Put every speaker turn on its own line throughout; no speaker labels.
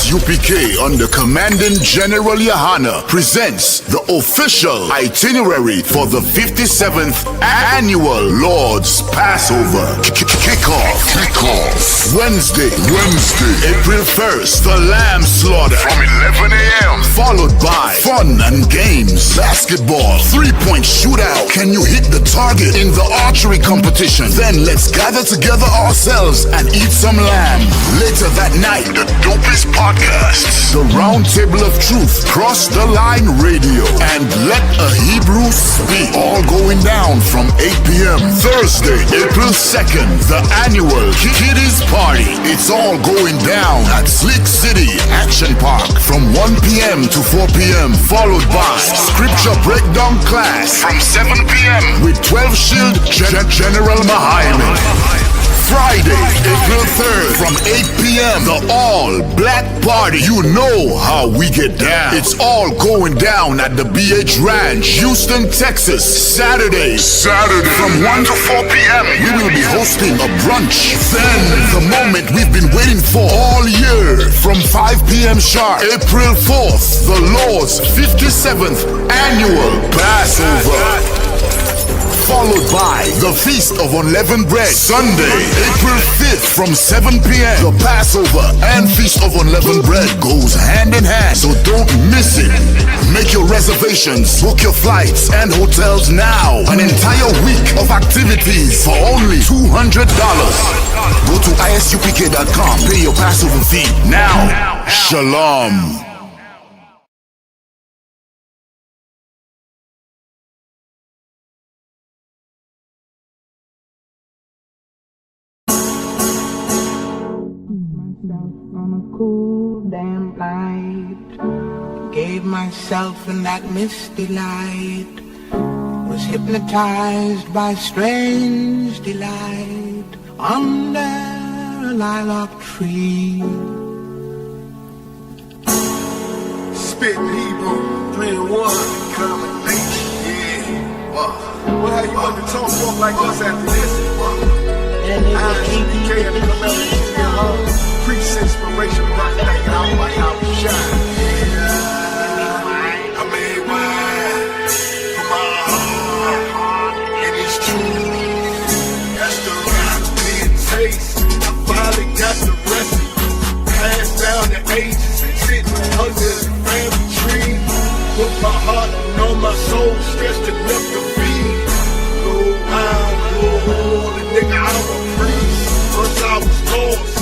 I.S.U.P.K under Commanding General Yahanna presents the official itinerary for the 57th Annual Lord's Passover. Kickoff. Wednesday, April 1st, the lamb slaughter from 11 a.m. Followed by fun and games, basketball, three-point shootout. Can you hit the target in the archery competition? Then let's gather together ourselves and eat some lamb. Later that night, the dopest podcasts, the Round Table of Truth, Cross the Line Radio, and Let a Hebrew Speak. All going down from 8 p.m. Thursday, April 2nd, the annual Kiddies Party. It's all going down at Slick City Action Park from 1 p.m. to 4 p.m. Followed by Scripture Breakdown class from 7 p.m. with 12 Shield General Mahayman. Friday, April 3rd from 8 p.m. the all-black party. You know how we get down. It's all going down at the BH Ranch, Houston, Texas. Saturday from 1 to 4 p.m. we will be hosting a brunch. Then the moment we've been waiting for all year from 5 p.m. sharp, April 4th, the Lord's 57th Annual Passover. Followed by the Feast of Unleavened Bread. Sunday, April 5th from 7 p.m. The Passover and Feast of Unleavened Bread goes hand in hand, so don't miss it. Make your reservations, book your flights and hotels now. An entire week of activities for only $200. Go to ISUPK.com, pay your Passover fee now. Shalom.
On a cool damp night, gave myself in that misty light, was hypnotized by strange delight under a lilac tree.
Spitting Hebrew, 3 and 1, combination, yeah. Well, how you want to talk like us after this? I.S.U.P.K and the commandment, preach inspiration, rock like out by how we shine. I made wine from my heart, and it's true. That's the rock being taste. I finally got the recipe, passed down the ages, sitting under the family tree. With my heart and all my soul stretched enough to be. Go wild, go hard, and nigga, I'm a priest. First I was lost,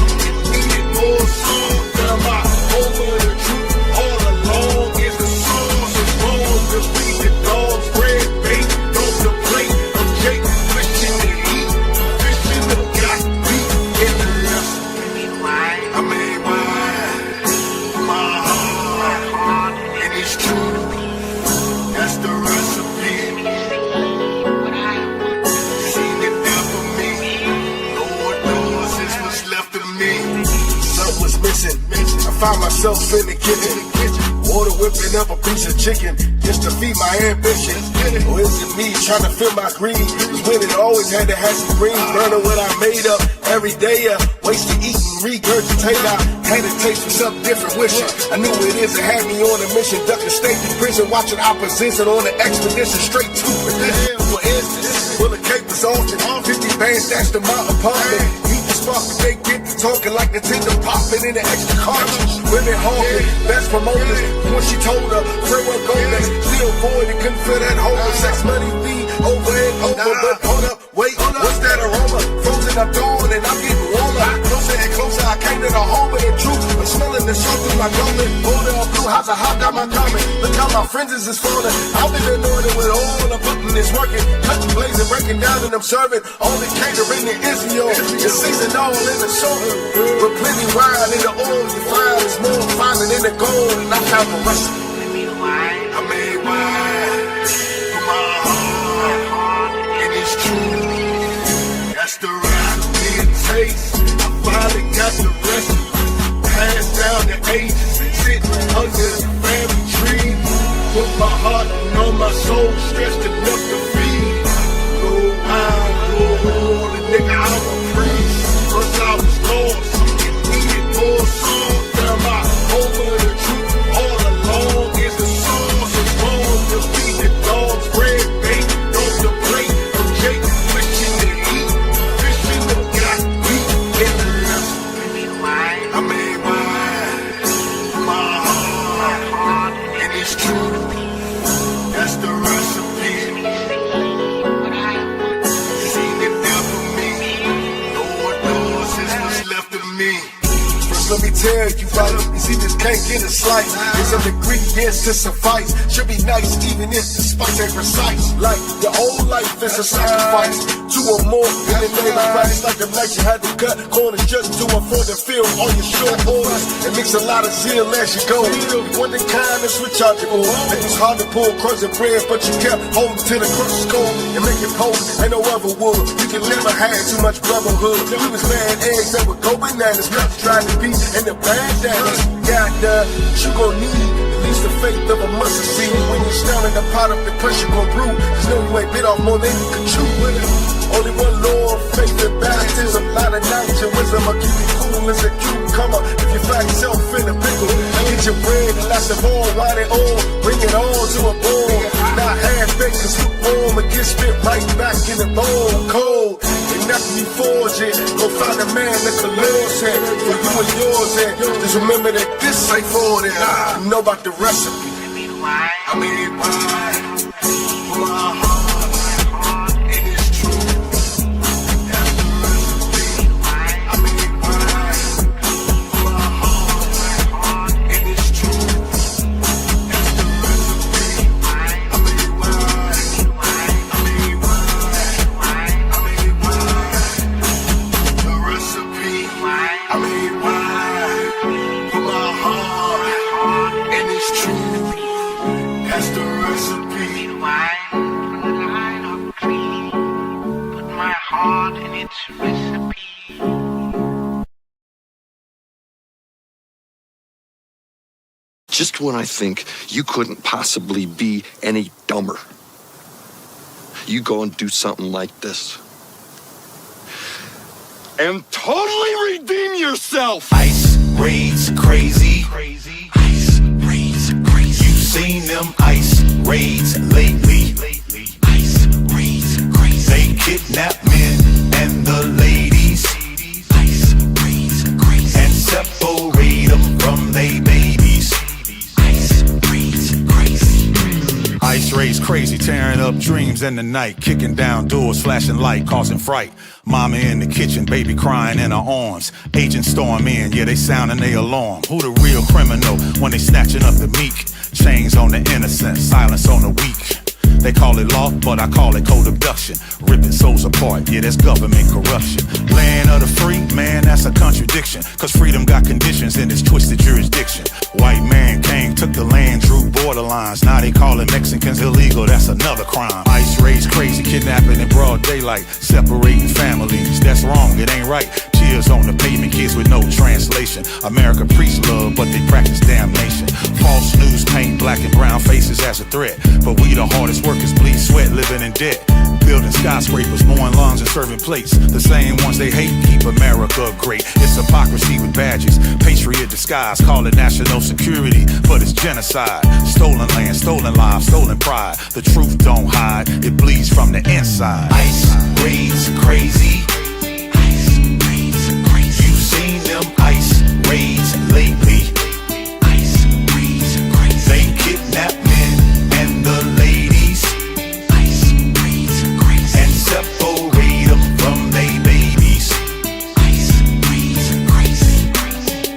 needed more songs. Now my over the truth all along is the source of wrong. Just feed the dogs, bread, bait, throw the plate of Jake, fishing to eat, fishing to got beat in the recipe. I made wine from my heart, and it's true. That's the recipe. Seen it there for me. Lord knows it's what's left of me. Something was missing. I found myself in the kitchen. Water whipping up a piece of chicken just to feed my ambition. Or is it me trying to fill my greed? Cause when it always had to have some green. Burning what I made up every day. Wasted eating, regurgitate. I had a taste for something different, wishing I knew it is. It had me on a mission, ducking state to prison, watching opposition on an expedition straight to perdition. For instance, full of capers often, 50 bands dashed to my apartment. You can spark, but they get to talking like Nintendo popping in the extra cartridge. Women hawking, best promoters. When she told her, framework golden, still void and couldn't feel that hole. Sex, money, weed, over and over. But hold up, wait, what's that aroma? Frozen up dawn and I'm getting warmer. Closer and closer, I came to the home of the truth. I'm smelling the smoke through my gullet. Order of blue house, I hopped out my garment. Look how my friends is falling. I've been anointed with oil, I'm putting this working. Touching blazing, breaking down and I'm serving. All the catering in Israel. The season all in the shoulder. With plenty wine in the oil you find. It's more finer than the gold. And I found the recipe. I made wine from my heart, and it's true. That's the rock being taste. I finally got the recipe. Passed down the ages, sitting under the family tree. With my heart and all my soul stretched enough to feed. Go wild, go hard, and nigga, I'm a priest. First I was lost, needed more songs. Now my whole cause let me tell you, right? You see, this can't get a slice. There's some ingredients to suffice. Should be nice, even if the spice ain't precise. Like your whole life is a sacrifice. 2 or more in the name of Christ. Like the night you had to cut corners just to afford to fill all your short orders. It makes a lot of zeal as you go. One the kind that's rechargeable. It was hard to pull crumbs and bread, but you kept holding to the crux skull and make it potent. Ain't no other wood. You can never have too much brotherhood. We was laying eggs that would go bananas. Cups trying to beat and the bandanas. Got you gon' need at least the faith of a mustard seed. When you're stirring the pot up, the pressure gon' brew. Just know you ain't bit off more than you can chew with it. Only one Lord, faith and baptism. Lot of knowledge and wisdom will keep you cool as a cucumber. If you find yourself in a pickle, get your bread and last of all, wine it all. Bring it all to a bowl. Not half-baked, cause lukewarm and get spit right back in the bowl. Cold, and after you forge it, go find a man that the Lord said for you and yours. And just remember that this ain't for them. You know about the recipe. I mean, why? For my heart, and it's true. That's the recipe. I mean, why? For my heart, and it's true. That's the recipe. I mean, why? I mean, why? I mean, why? The recipe. I mean, why? For my heart, and it's true. That's the recipe.
Wine from the line of tree. Put my heart in its recipe.
Just when I think you couldn't possibly be any dumber, you go and do something like this and totally redeem yourself.
Ice raids crazy. Ice raids crazy. You've seen them ice raids lately. Ice raids crazy. They kidnap men and the ladies. Ice raids crazy. And separate them from they babies. Ice raids crazy.
Ice raids crazy, tearing up dreams in the night, kicking down doors, flashing light, causing fright. Mama in the kitchen, baby crying in her arms. Agents storm in, yeah, they sounding their alarm. Who the real criminal when they snatching up the meek? Chains on the innocent, silence on the weak. They call it law, but I call it co-abduction. Ripping souls apart, yeah, that's government corruption. Land of the free, man, that's a contradiction. Cause freedom got conditions in its twisted jurisdiction. White man came, took the land, drew borderlines. Now they calling Mexicans illegal, that's another crime. Ice raids crazy, kidnapping in broad daylight. Separating families, that's wrong, it ain't right. Tears on the pavement, kids with no translation. America preach love, but they practice damnation. False news paint black and brown faces as a threat. But we the hardest workers, bleed sweat, living in debt. Building skyscrapers, mowing lawns and serving plates. The same ones they hate keep America great. It's hypocrisy with badges, patriot disguise. Call it national security, but it's genocide. Stolen land, stolen lives, stolen pride. The truth don't hide, it bleeds from the inside.
Ice raids crazy. Ice raids crazy. You've seen them ice raids lately. Ice raids crazy. They kidnap men and the ladies. Ice raids crazy. And separate them from they babies. Ice raids crazy.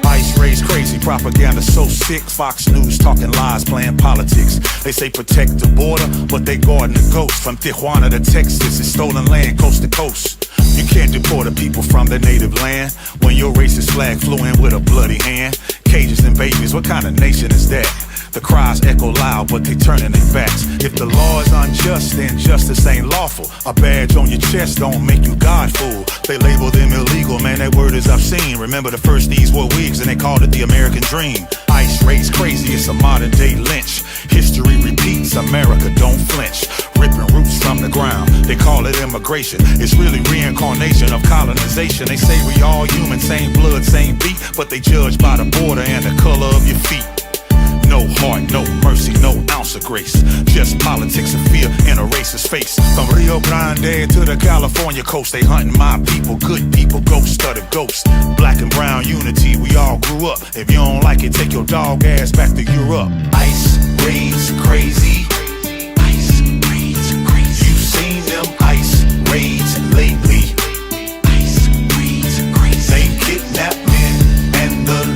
Ice raids crazy, propaganda so sick. Fox News talking lies, playing politics. They say protect the border, but they guarding the ghost. From Tijuana to Texas, it's stolen land coast to coast. You can't deport the people from their native land when your racist flag flew in with a bloody hand. Cages and babies, what kind of nation is that? The cries echo loud, but they turning their backs. If the law is unjust, then justice ain't lawful. A badge on your chest don't make you Godful. They label them illegal, man, that word is obscene. Remember the first these were wigs and they called it the American dream. Ice raids crazy, it's a modern day lynch. History repeats, America don't flinch. Ripping roots from the ground, they call it immigration. It's really reincarnation of colonization. They say we all human, same blood, same beat, but they judge by the border and the color of your feet. No heart, no mercy, no ounce of grace. Just politics and fear in a racist face. From Rio Grande to the California coast, they hunting my people, good people, ghosts of the ghosts. Black and brown unity, we all grew up. If you don't like it, take your dog ass back to Europe.
Ice raids crazy. Ice raids crazy. You've seen them ice raids lately. Ice raids crazy. They kidnap men and the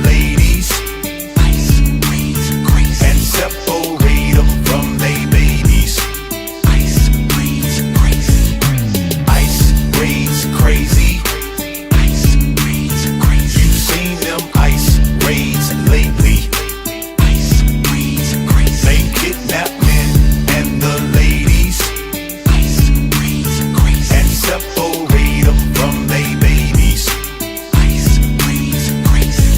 crazy. Ice raids are crazy. You seen them ice raids lately? Ice raids are crazy. They kidnap men and the ladies. Ice raids are crazy. And separate them from they babies. Ice raids are crazy.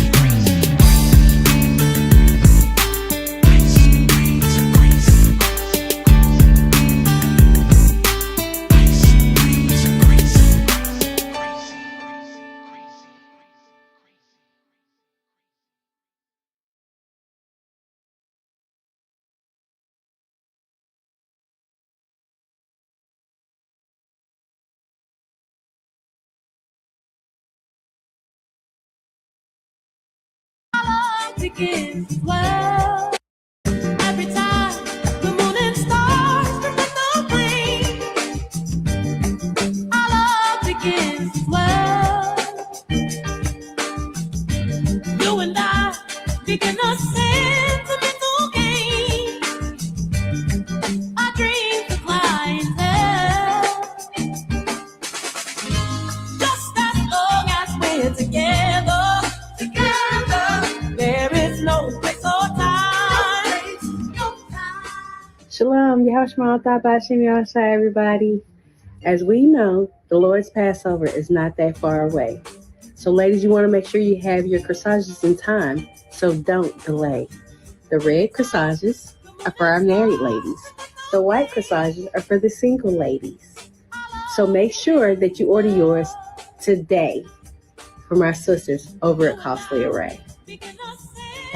Begins well. Every time the moon and stars reflect the rain, our love begins well. You and I begin a sentimental game. Our dreams of clientele. Just as long as we're together. There is no place or time.
Shalom, Yahanna, everybody. As we know, the Lord's Passover is not that far away. So ladies, you want to make sure you have your corsages in time, so don't delay. The red corsages are for our married ladies. The white corsages are for the single ladies. So make sure that you order yours today from our sisters over at Costly Array.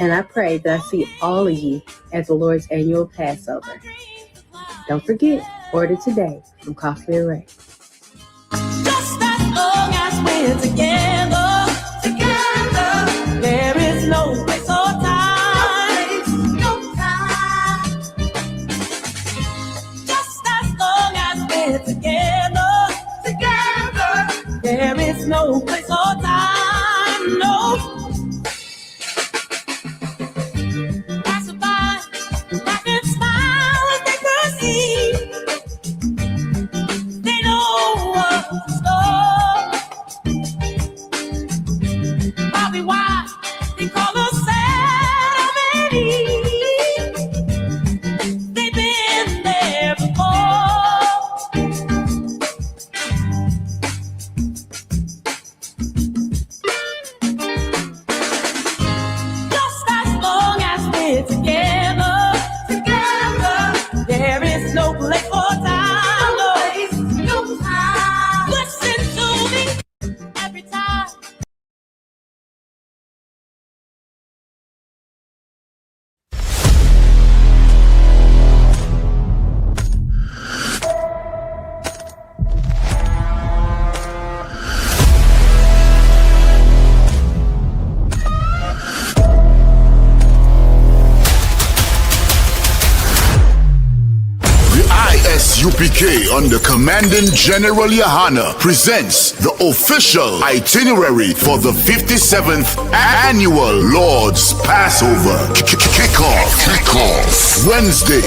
And I pray that I see all of you at the Lord's annual Passover. Don't forget, order today from Costly Array.
Just as long as we're together, there is no place or time. No time. Just as long as we're together, there is no place or time. No.
I.S.U.P.K under Commanding General Yahanna presents the official itinerary for the 57th Annual Lord's Passover. Kickoff. Wednesday,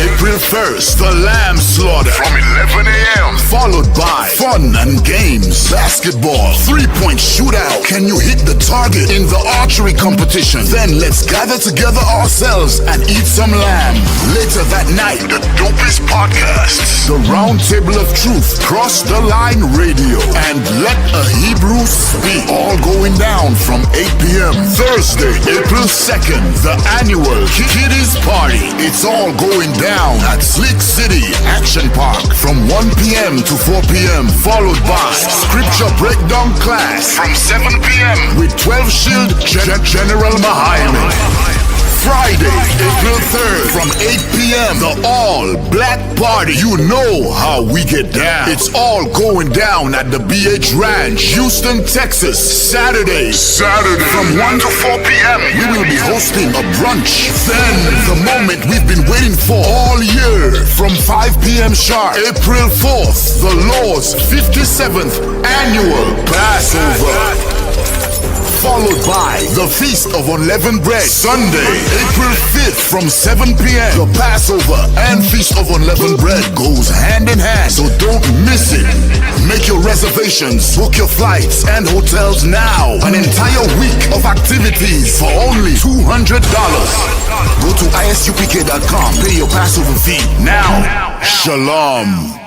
April 1st, the lamb slaughter from 11 a.m. Followed by fun and games, basketball, 3-point shootout. Can you hit the target in the archery competition? Then let's gather together ourselves and eat some lamb. Later that night, the dopest podcasts, the Round Table of Truth, Cross the Line Radio, and Let a Hebrew Speak. All going down from 8 p.m. Thursday, April 2nd, the annual Kiddies Party. It's all going down at Slick City Action Park from 1 p.m. to 4 p.m. Followed by Scripture Breakdown Class from 7 p.m. with 12 Shield General Mahayim. Friday, April 3rd from 8 p.m. the all-black party. You know how we get down. It's all going down at the BH Ranch, Houston, Texas. Saturday from 1 to 4 p.m. we will be hosting a brunch. Then the moment we've been waiting for all year from 5 p.m. sharp, April 4th, the Lord's 57th Annual Passover. Followed by the Feast of Unleavened Bread. Sunday, April 5th from 7 p.m. The Passover and Feast of Unleavened Bread goes hand in hand, so don't miss it. Make your reservation reservations. Book your flights and hotels now. An entire week of activities for only $200. Go to ISUPK.com. Pay your Passover fee now. Shalom.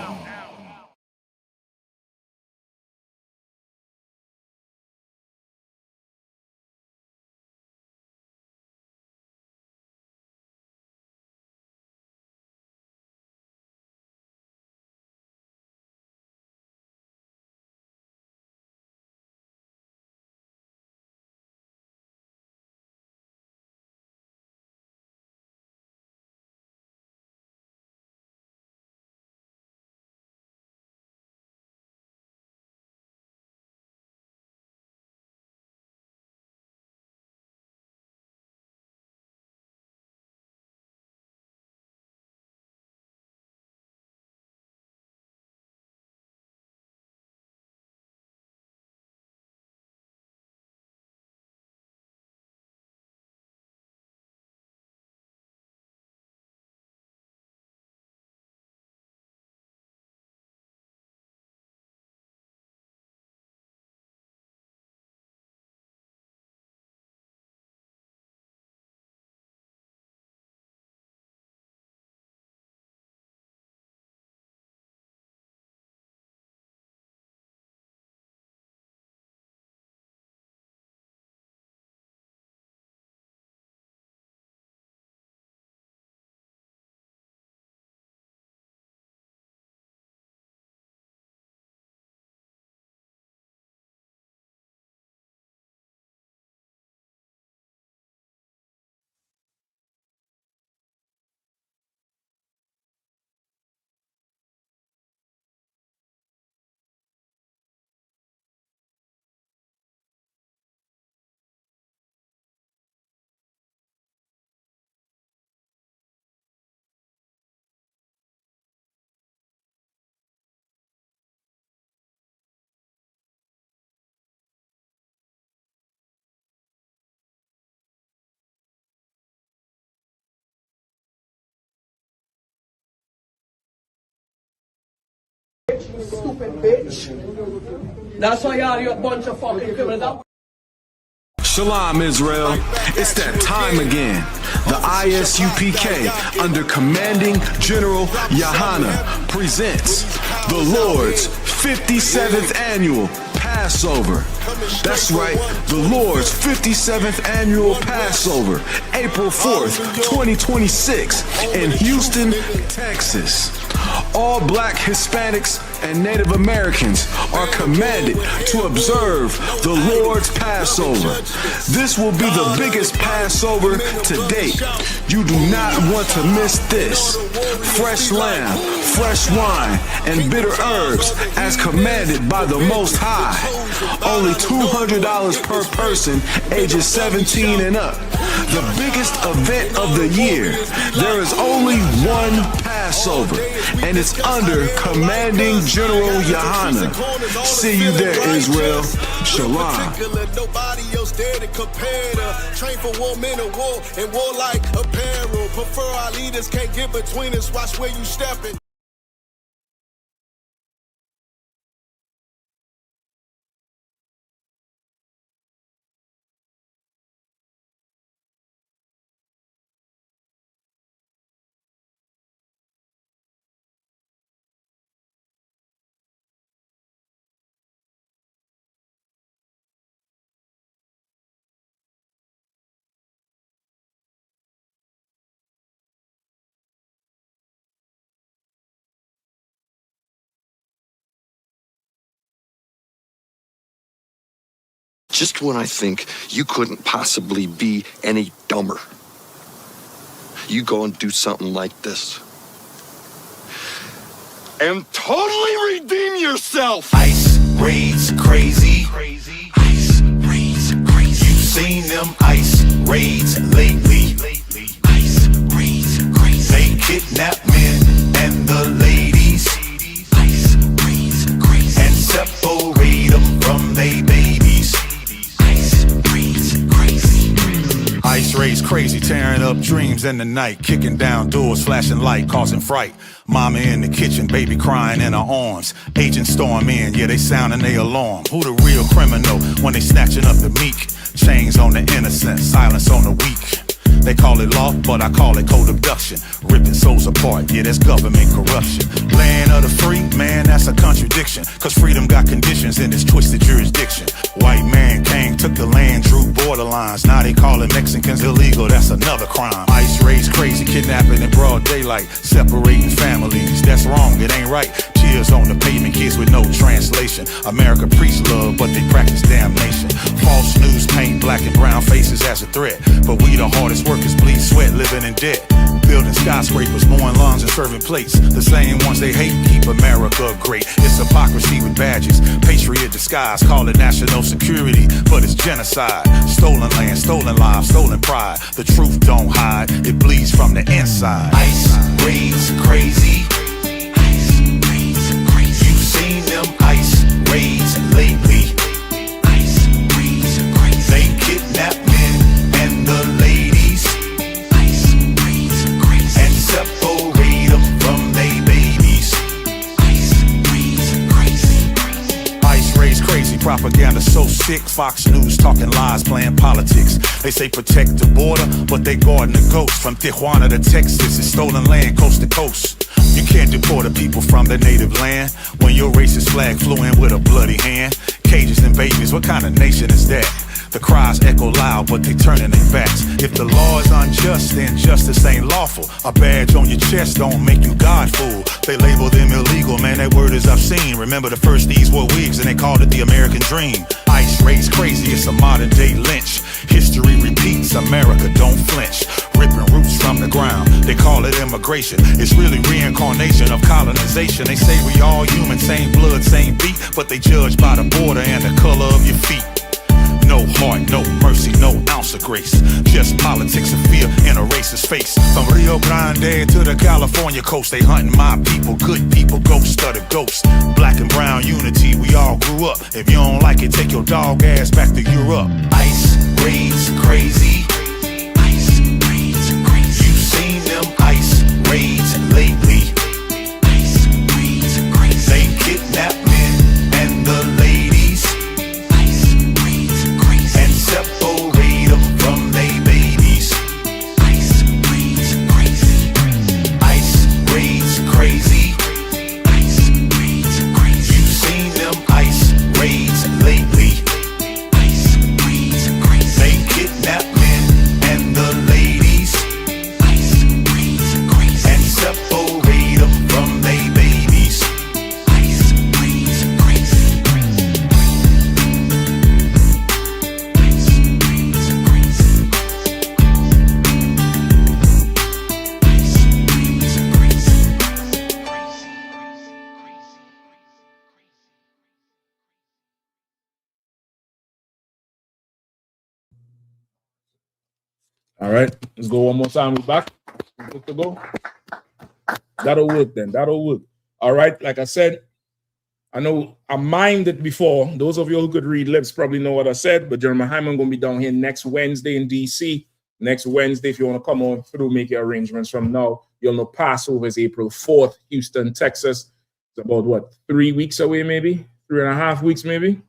Stupid bitch. That's why you're a bunch of fucking criminals.
Shalom, Israel. It's that time again. The I.S.U.P.K. under Commanding General Yahanna presents the Lord's 57th Annual Passover. That's right, the Lord's 57th Annual Passover, April 4th, 2026 in Houston, Texas. All black Hispanics and Native Americans are commanded to observe the Lord's Passover. This will be the biggest Passover to date. You do not want to miss this. Fresh lamb, fresh wine, and bitter herbs as commanded by the Most High. Only $200 per person ages 17 and up. The biggest event of the year. There is only one Passover, and it's under Commanding General Yahanna. See you there, Israel. Shalom.
Nobody else there to compare to. Train for war, men of war, and warlike apparel. Prefer our leaders, can't get between us. Watch where you stepping.
Just when I think you couldn't possibly be any dumber, you go and do something like this and totally redeem yourself.
Ice raids crazy. Ice raids crazy. You've seen them ice raids lately. Ice raids crazy. They kidnap men and the ladies. Ice raids crazy. And separate them from they babies.
Ice raids crazy, tearing up dreams in the night, kicking down doors, flashing light, causing fright. Mama in the kitchen, baby crying in her arms. Agents storm in, yeah, they sounding their alarm. Who the real criminal when they snatching up the meek? Chains on the innocent, silence on the weak. They call it law, but I call it code abduction. Ripping souls apart, yeah, that's government corruption. Land of the free, man, that's a contradiction. Cause freedom got conditions in this twisted jurisdiction. White man came, took the land, drew borderlines. Now they calling Mexicans illegal, that's another crime. ICE raised crazy, kidnapping in broad daylight. Separating families, that's wrong, it ain't right. Tears on the pavement, kids with no translation. America preach love, but they practice damnation. False news paint black and brown faces as a threat. But we the hardest workers, bleed sweat, living in debt. Building skyscrapers, mowing lawns and serving plates. The same ones they hate keep America great. It's hypocrisy with badges, patriot disguise. Call it national security, but it's genocide. Stolen land, stolen lives, stolen pride. The truth don't hide, it bleeds from the inside.
Ice raids crazy. Ice raids crazy. You've seen them ice raids lately. Ice raids crazy. They kidnap men and the ladies. Ice raids crazy. And separate them from they babies. Ice raids crazy.
ICE raised crazy, propaganda so sick. Fox News talking lies, playing politics. They say protect the border, but they guarding the ghost. From Tijuana to Texas, it's stolen land coast to coast. You can't deport the people from their native land when your racist flag flew in with a bloody hand. Cages and babies, what kind of nation is that? The cries echo loud, but they turning their backs. If the law is unjust, then justice ain't lawful. A badge on your chest don't make you God fool. They label them illegal, man, that word is obscene. Remember the first these were wigs and they called it the American dream. ICE raised crazy, it's a modern day lynch. History repeats, America don't flinch. Ripping roots from the ground, they call it immigration. It's really reincarnation of colonization. They say we all human, same blood, same beat, but they judge by the border and the color of your feet. No heart, no mercy, no ounce of grace. Just politics and fear in a racist face. From Rio Grande to the California coast, they hunting my people, good people, ghosts of the ghosts. Black and brown unity, we all grew up. If you don't like it, take your dog ass back to Europe.
Ice raids crazy. Ice raids crazy. You've seen them ice raids lately. Ice raids crazy. They kidnap men and the ladies. Ice raids crazy. And separate them from they babies. Ice raids crazy. Ice raids crazy. Ice raids crazy. You've seen them ice raids lately. Ice raids crazy. They kidnap men and the ladies. Ice raids crazy. And separate them from they babies. Ice raids crazy.
All right, let's go one more time. We're back. Good to go. That'll work then. That'll work. All right, like I said, I know I mimed it before. Those of you who could read lips probably know what I said, but Jeremiah Hyman going to be down here next Wednesday in DC. Next Wednesday, if you want to come on through, make your arrangements from now. You'll know Passover is April 4th, Houston, Texas. It's about, what, 3 weeks away maybe? 3.5 weeks maybe?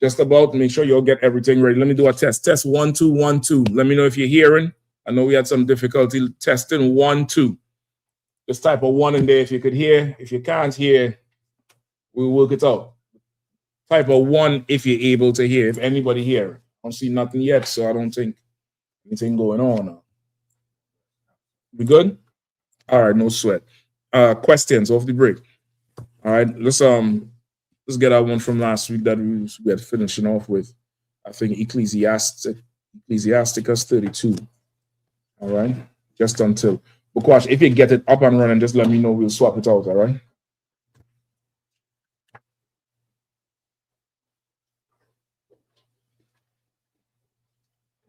Just about. Make sure you'll get everything ready. Let me do a test. Test 1 2 1 2. Let me know if you're hearing. I know we had some difficulty testing 1 2. Just type a 1 in there if you could hear. If you can't hear, we'll work it out. Type a 1 if you're able to hear. If anybody here. I don't see nothing yet, so I don't think anything going on now. We good? All right, no sweat. Questions off the break. All right, let's get that one from last week that we had finishing off with. I think Ecclesiasticus 32. All right, just until. Bukwash, if you get it up and running, just let me know. We'll swap it out. All right.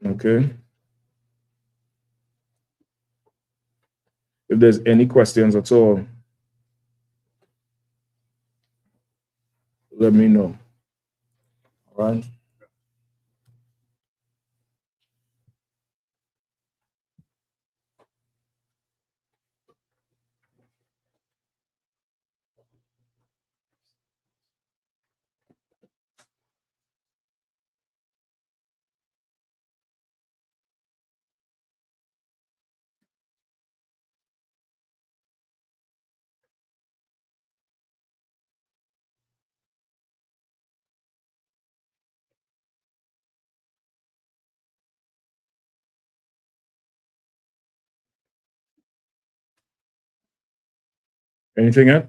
Okay. If there's any questions at all, let me know. All right. Anything else?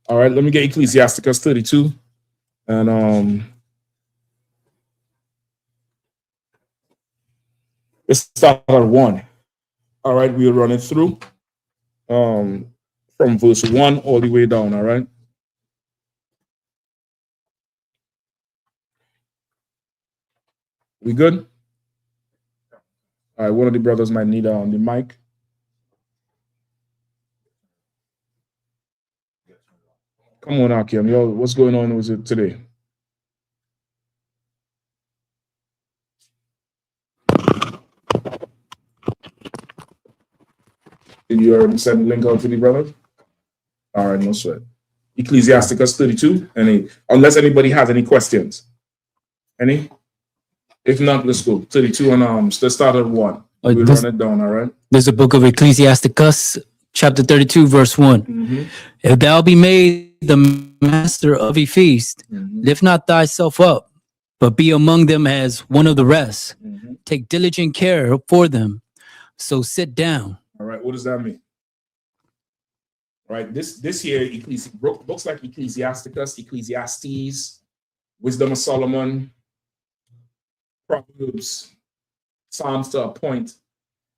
All right, let me get Ecclesiasticus 32. And let's start at 1. All right, we'll run it through from verse 1 all the way down, all right? We good? All right, one of the brothers might need the mic. Come on, Akim. Yo, what's going on with it today? Did you already send the link out to the brothers? All right, no sweat. Ecclesiasticus 32. Unless anybody has any questions. Any? If not, let's go. 32 and let's start at 1. We'll run it down, all right?
There's a book of Ecclesiasticus, chapter 32, verse 1.
Mm-hmm.
If thou be made the master of a feast, lift not thyself up, but be among them as one of the rest. Take diligent care for them. So sit down.
All right, what does that mean? All right, this here, books like Ecclesiasticus, Ecclesiastes, Wisdom of Solomon, Proverbs, Psalms to a point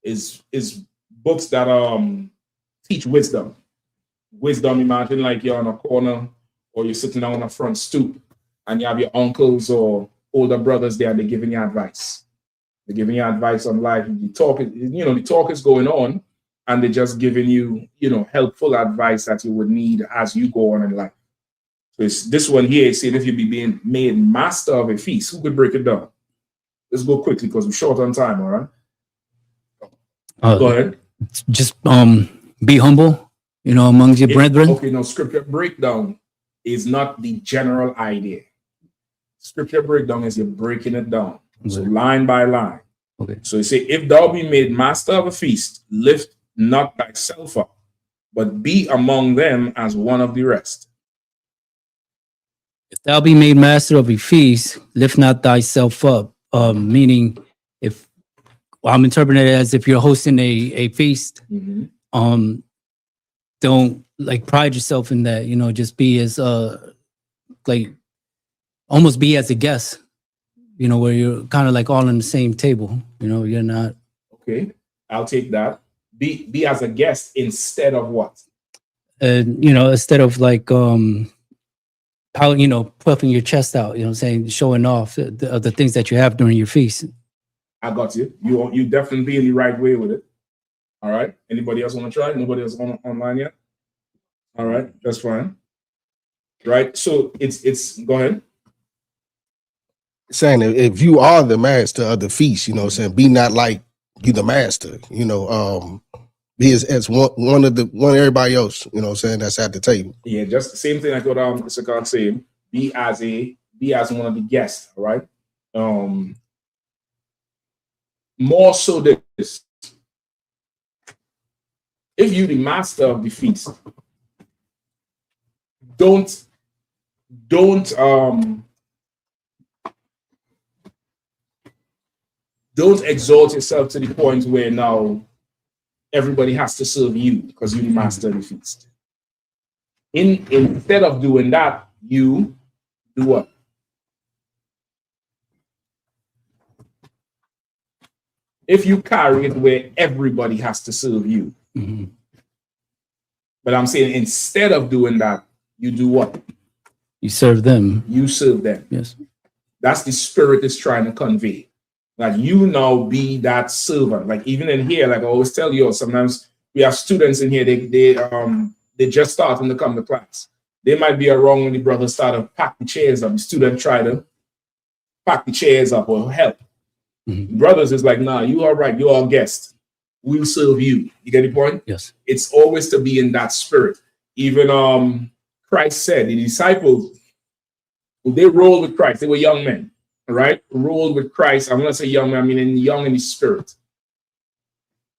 is books that teach wisdom. Wisdom, imagine like you're on a corner or you're sitting down on a front stoop and you have your uncles or older brothers there and they're giving you advice. They're giving you advice on life. The talk is going on and they're just giving you, helpful advice that you would need as you go on in life. So it's this one here is saying if you be being made master of a feast, who could break it down? Let's go quickly because we're short on time, all right? Go ahead.
Just be humble, among your brethren.
Okay, no, scripture breakdown is not the general idea. Scripture breakdown is you're breaking it down. So line by line.
Okay.
So you say, if thou be made master of a feast, lift not thyself up, but be among them as one of the rest.
If thou be made master of a feast, lift not thyself up. Meaning, if I'm interpreting it as if you're hosting a feast, don't like pride yourself in that. Just be as almost be as a guest. Where you're kind of like all on the same table. You're not. Okay,
I'll take that. Be as a guest instead of what?
Instead of like puffing your chest out, saying, showing off the things that you have during your feast.
I got you. You definitely be in the right way with it. All right. Anybody else want to try? Nobody else online yet? All right, that's fine. Right. So it's go ahead.
Saying if you are the master of the feast, saying be not like you the master, be as one everybody else, saying that's at the table.
Yeah, just the same thing I got Mr. God saying, be as one of the guests, all right? More so this. If you the master of the feast, don't exalt yourself to the point where now everybody has to serve you because you the master of the feast. Instead of doing that, you do what? If you carry it where everybody has to serve you. But I'm saying instead of doing that, you do what?
You serve them.
You serve them.
Yes.
That's the spirit is trying to convey. Like you now be that servant. Like even in here, like I always tell you, sometimes we have students in here, they just starting to come to class. They might be around when the brothers start to pack the chairs up. The student try to pack the chairs up or help. Brothers is like, nah, you are right, you're our guest. We'll serve you. You get the point?
Yes.
It's always to be in that spirit. Even Christ said the disciples, they rolled with Christ. They were young men. Right, rolled with Christ. I'm going to say young, I mean young in the spirit,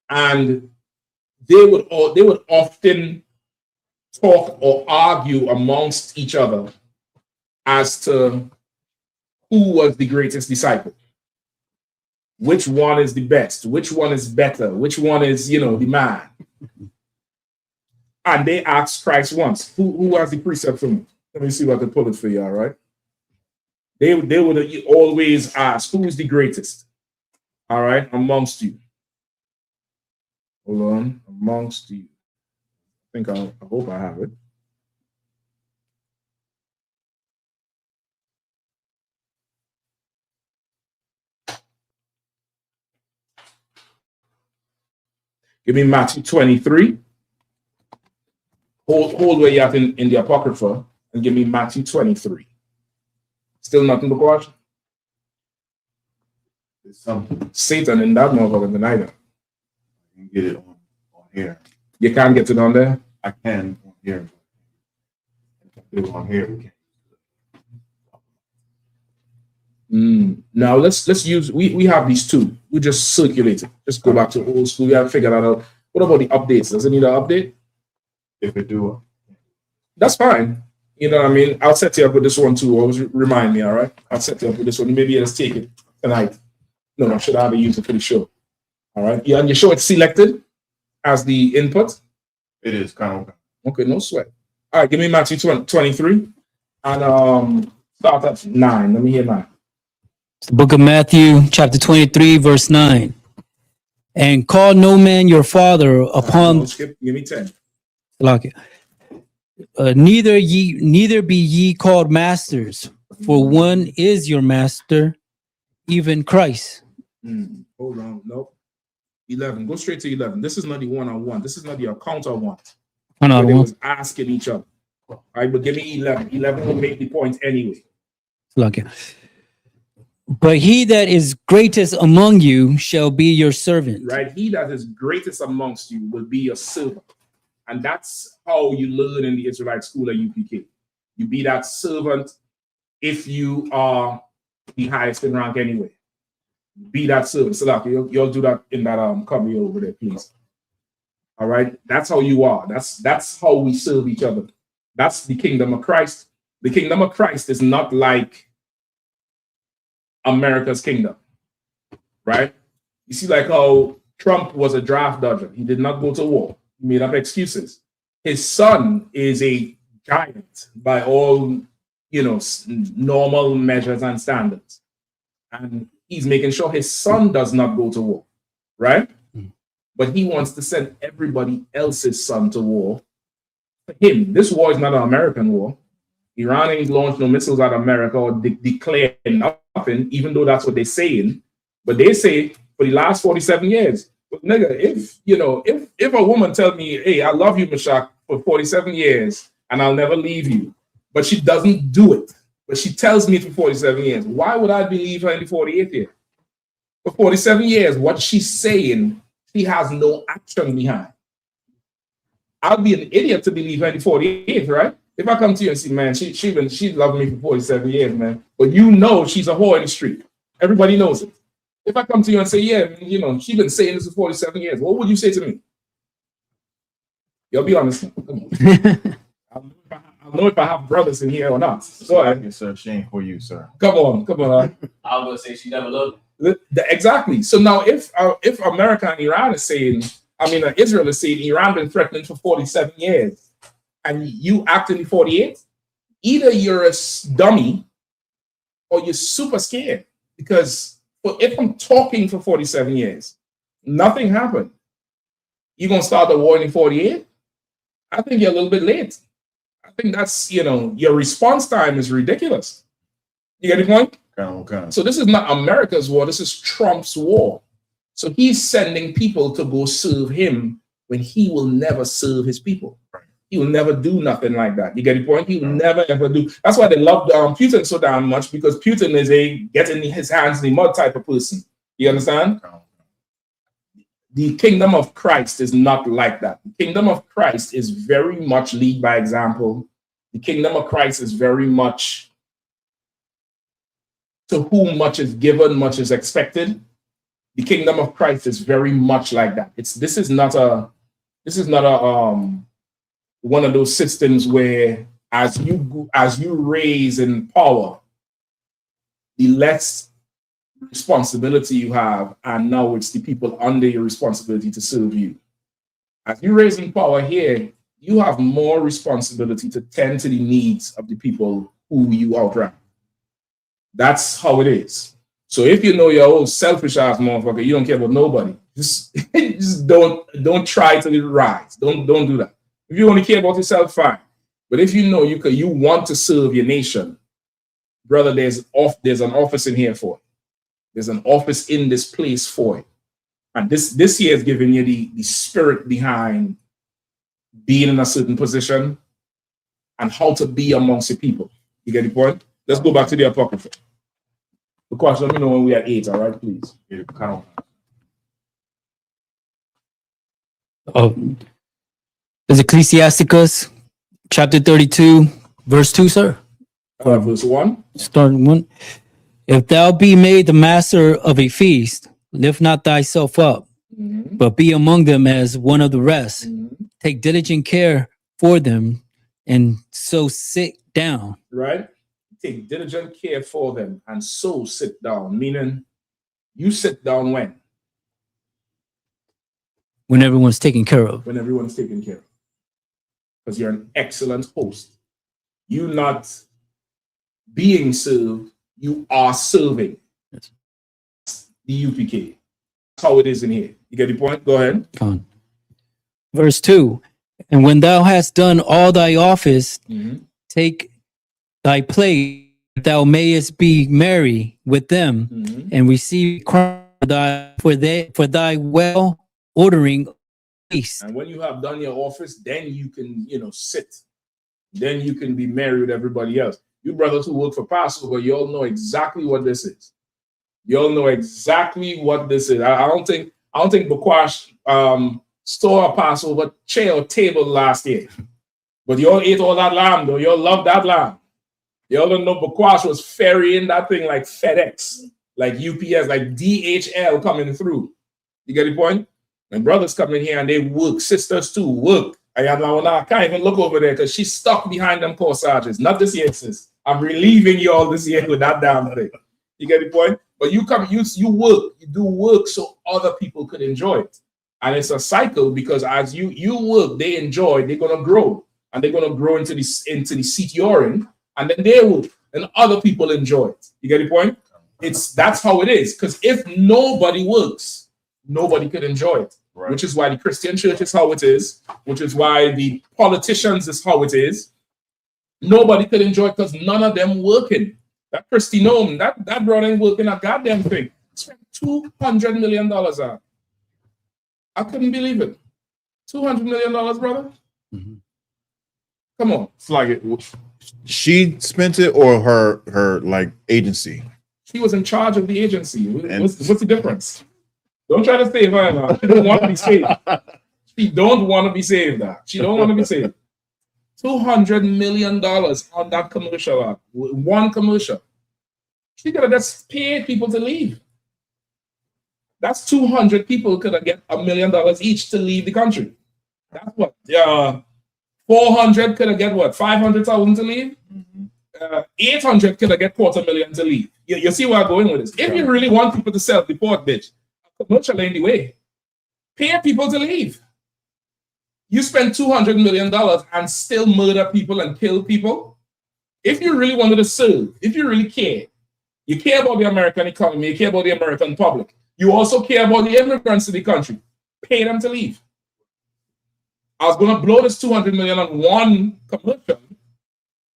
and they would often talk or argue amongst each other as to who was the greatest disciple, which one is the best, which one is better, which one is the man. And they asked Christ once, who has the precept for me? Let me see if I can pull it for you, all right? They would always ask, who is the greatest? All right, amongst you. Hold on, amongst you. I hope I have it. Give me Matthew 23. Hold where you're at in the Apocrypha and give me Matthew 23. Still nothing but watch.
There's something.
Satan in that motherfucker tonight.
You can get it on here.
You can't get it on there?
I can on here. If on here, we can.
Now let's use we have these two. We just circulate it. Just go back to old school. We have to figure that out. What about the updates? Does it need an update?
If it do,
that's fine. You know what I mean? I'll set you up with this one too. Always remind me, all right? I'll set you up with this one. Maybe let's take it tonight. No, should I have used it for the show? All right. Yeah, and you show it's selected as the input?
It is kind of
okay, no sweat. All right, give me Matthew 23 and start at 9. Let me hear 9.
It's the book of Matthew, chapter 23, verse 9. And call no man your father upon
skip, give me 10.
Like neither be ye called masters, for one is your master, even Christ.
Hold on, nope. 11. Go straight to 11. This is not the one-on-one. This is not the encounter one. They was asking each other. All right, but give me 11. 11 will make the point anyway.
Like, but he that is greatest among you shall be your servant.
Right, he that is greatest amongst you will be your servant. And that's how you learn in the Israelite school at UPK. You be that servant if you are the highest in rank anyway. Be that servant. So like, you'll do that in that copy over there, please. All right, that's how you are. That's how we serve each other. That's the kingdom of Christ. The kingdom of Christ is not like America's kingdom, right? You see, like how Trump was a draft dodger. He did not go to war. He made up excuses. His son is a giant by all, normal measures and standards. And he's making sure his son does not go to war, right? But he wants to send everybody else's son to war. For him, this war is not an American war. Iran ain't launched no missiles at America or declared nothing, even though that's what they're saying. But they say for the last 47 years, but nigga, if a woman tell me, hey, I love you, Meshach, for 47 years and I'll never leave you, but she doesn't do it, but she tells me for 47 years, why would I believe her in the 48th year? For 47 years, what she's saying, she has no action behind. I'll be an idiot to believe her in the 48th, right? If I come to you and say, man, she loved me for 47 years, man, but she's a whore in the street. Everybody knows it. If I come to you and say, yeah, she's been saying this for 47 years, what would you say to me? You'll be honest. Come on. I'll know if I have brothers in here or not. Go ahead.
Yes, sir. She ain't for you, sir.
Come on.
I was going to say she never loved
me. Exactly. So now if America and Iran is saying, Israel is saying Iran been threatening for 47 years, and you act in the 48th, either you're a dummy or you're super scared. Because if I'm talking for 47 years, nothing happened, you're going to start the war in the 48th? I think you're a little bit late. I think that's, your response time is ridiculous. You get the point?
Okay.
So this is not America's war. This is Trump's war. So he's sending people to go serve him when he will never serve his people.
Right.
He will never do nothing like that. You get the point? He will never, ever do. That's why they love Putin so damn much, because Putin is a getting his hands in the mud type of person. You understand? The kingdom of Christ is not like that. The kingdom of Christ is very much lead by example. The kingdom of Christ is very much to whom much is given, much is expected. The kingdom of Christ is very much like that. This is not a one of those systems where as you raise in power, the less responsibility you have, and now it's the people under your responsibility to serve you. As you raise in power here, you have more responsibility to tend to the needs of the people who you outrun. That's how it is. So if you know your old selfish ass motherfucker, you don't care about nobody. Just don't try to rise. Don't do that. If you only care about yourself, fine. But if you know you want to serve your nation, brother, there's an office in here for it. There's an office in this place for it. And this year is giving you the spirit behind being in a certain position and how to be amongst the people. You get the point? Let's go back to the Apocrypha. The question, let me know when we're at 8, all right, please.
Is Ecclesiasticus chapter 32, verse 2, sir?
Verse 1.
Starting 1. If thou be made the master of a feast, lift not thyself up, but be among them as one of the rest. Take diligent care for them, and so sit down.
Right? Take diligent care for them, and so sit down. Meaning, you sit down when?
When everyone's taken care of.
When everyone's taken care of. Because you're an excellent host. You not being served, you are serving. The UPK. That's how it is in here. You get the point? Go ahead.
Verse 2. And when thou hast done all thy office, take thy place, that thou mayest be merry with them, and receive crown for thy well ordering feast.
And when you have done your office, then you can, sit. Then you can be merry with everybody else. You brothers who work for Passover, you all know exactly what this is. You all know exactly what this is. I don't think Bakwash store a Passover chair or table last year. But you all ate all that lamb, though. You all love that lamb. You all don't know Bakwash was ferrying that thing like FedEx, like UPS, like DHL coming through. You get the point? And brothers come in here and they work. Sisters too work. I can't even look over there because she's stuck behind them corsages. Not this year, sis. I'm relieving you all this year with that damn thing. You get the point? But you come, you work, you do work so other people could enjoy it. And it's a cycle because as you work, they enjoy, they're gonna grow. And they're gonna grow into the seat you're in, and then they will, and other people enjoy it. You get the point? That's how it is. Because if nobody works, nobody could enjoy it. Right. Which is why the Christian church is how it is, which is why the politicians is how it is. Nobody could enjoy it because none of them working. That Christy Nome, that brother ain't working a goddamn thing. Spent $200 million on. I couldn't believe it. $200 million, brother? Come on.
It's like she spent it or her like agency?
She was in charge of the agency. What's the difference? Don't try to save her now. She don't want to be saved. She don't want to be saved now. She don't want to be saved. $200 million on that commercial. One commercial. She could have just paid people to leave. That's 200 people could have get $1 million each to leave the country. That's what? 400 could have get what? 500,000 to leave? 800 could have get $250,000 to leave. You see where I'm going with this? If you really want people to self-deport, bitch, commercial ain't the way. Pay people to leave. You spend $200 million and still murder people and kill people. If you really wanted to serve, if you really care, you care about the American economy, you care about the American public. You also care about the immigrants to the country. Pay them to leave. I was going to blow this $200 million on one commercial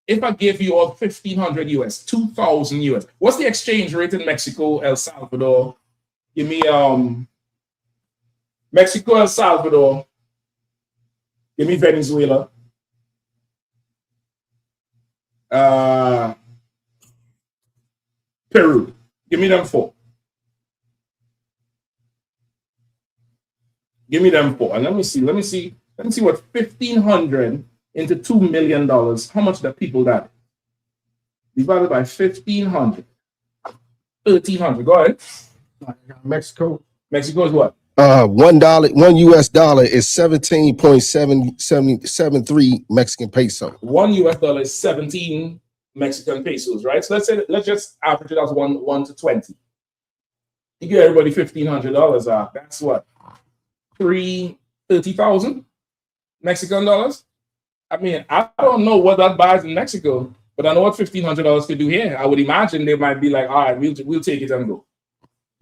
if I gave you all 1,500 US, 2,000 US. What's the exchange rate in Mexico, El Salvador? Give me Mexico, El Salvador. Give me Venezuela. Peru. Give me them 4. Give me them 4. And let me see what 1,500 into $2 million. How much that people that? Divided by 1,500. 1,300. Go ahead.
Mexico
is what?
$1 US dollar is 17.773 Mexican peso.
$1 US is 17 Mexican pesos, right? So let's just average it as 1 to 20. You give everybody $1,500 out. That's what? 30,000 Mexican dollars. I mean, I don't know what that buys in Mexico, but I know what $1,500 could do here. I would imagine they might be like, all right, we'll take it and go.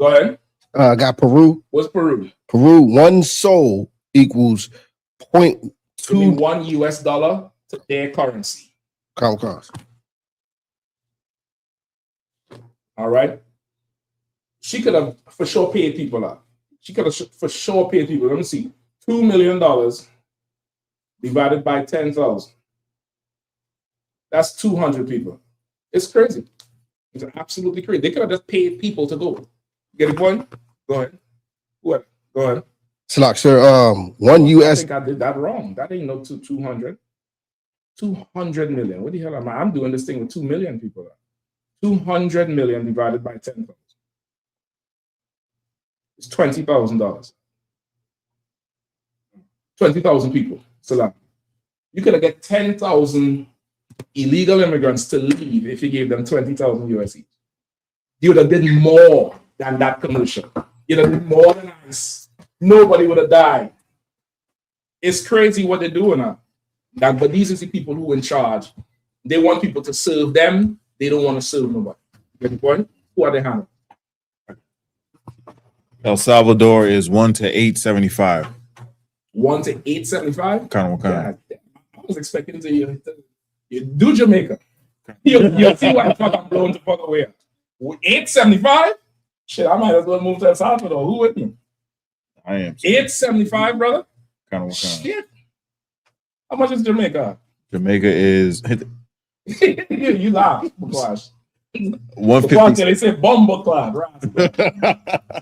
Go ahead.
Got Peru.
What's Peru?
Peru, one soul equals
Give me $1 US to their currency.
Cost.
All right. She could have for sure paid people up. She could have for sure paid people. Let me see. $2 million divided by 10,000. That's 200 people. It's crazy. It's absolutely crazy. They could have just paid people to go. Get the point? Go ahead. What? Go ahead.
Slack, sir. One
I
US.
think I did that wrong. That ain't no 200. 200 million. What the hell am I? I'm doing this thing with 2 million people. 200 million divided by 10,000. It's $20,000. 20,000 people. So you could have get 10,000 illegal immigrants to leave if you gave them 20,000 USD. You would have did more than that commercial. You'd have did more than ICE. Nobody would have died. It's crazy what they're doing now. But these are the people who are in charge. They want people to serve them. They don't want to serve nobody. Get the point? Who are they handling?
El Salvador is 1 to 875.
1 to 875?
Kind of.
I was expecting to you do Jamaica. You'll see why I'm blowing the fuck away. 875? Shit, I might as well move to El Salvador. Who with me?
I am.
875, brother?
Kind of.
Shit. How much is Jamaica?
Jamaica is.
You laugh, Buklash.
150.
They say bomba clad.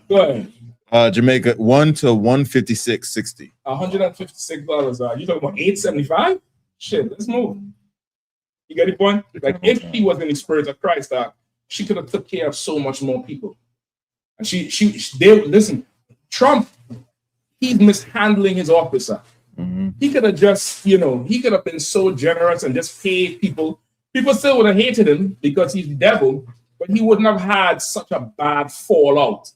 Go ahead.
Jamaica 1 to 156.60.
$156. You talking about 875? Shit, let's move. You get the point? Like if he was in the spirit of Christ, she could have took care of so much more people. And they listen. Trump, he's mishandling his office. He could have just, he could have been so generous and just paid people. People still would have hated him because he's the devil, but he wouldn't have had such a bad fallout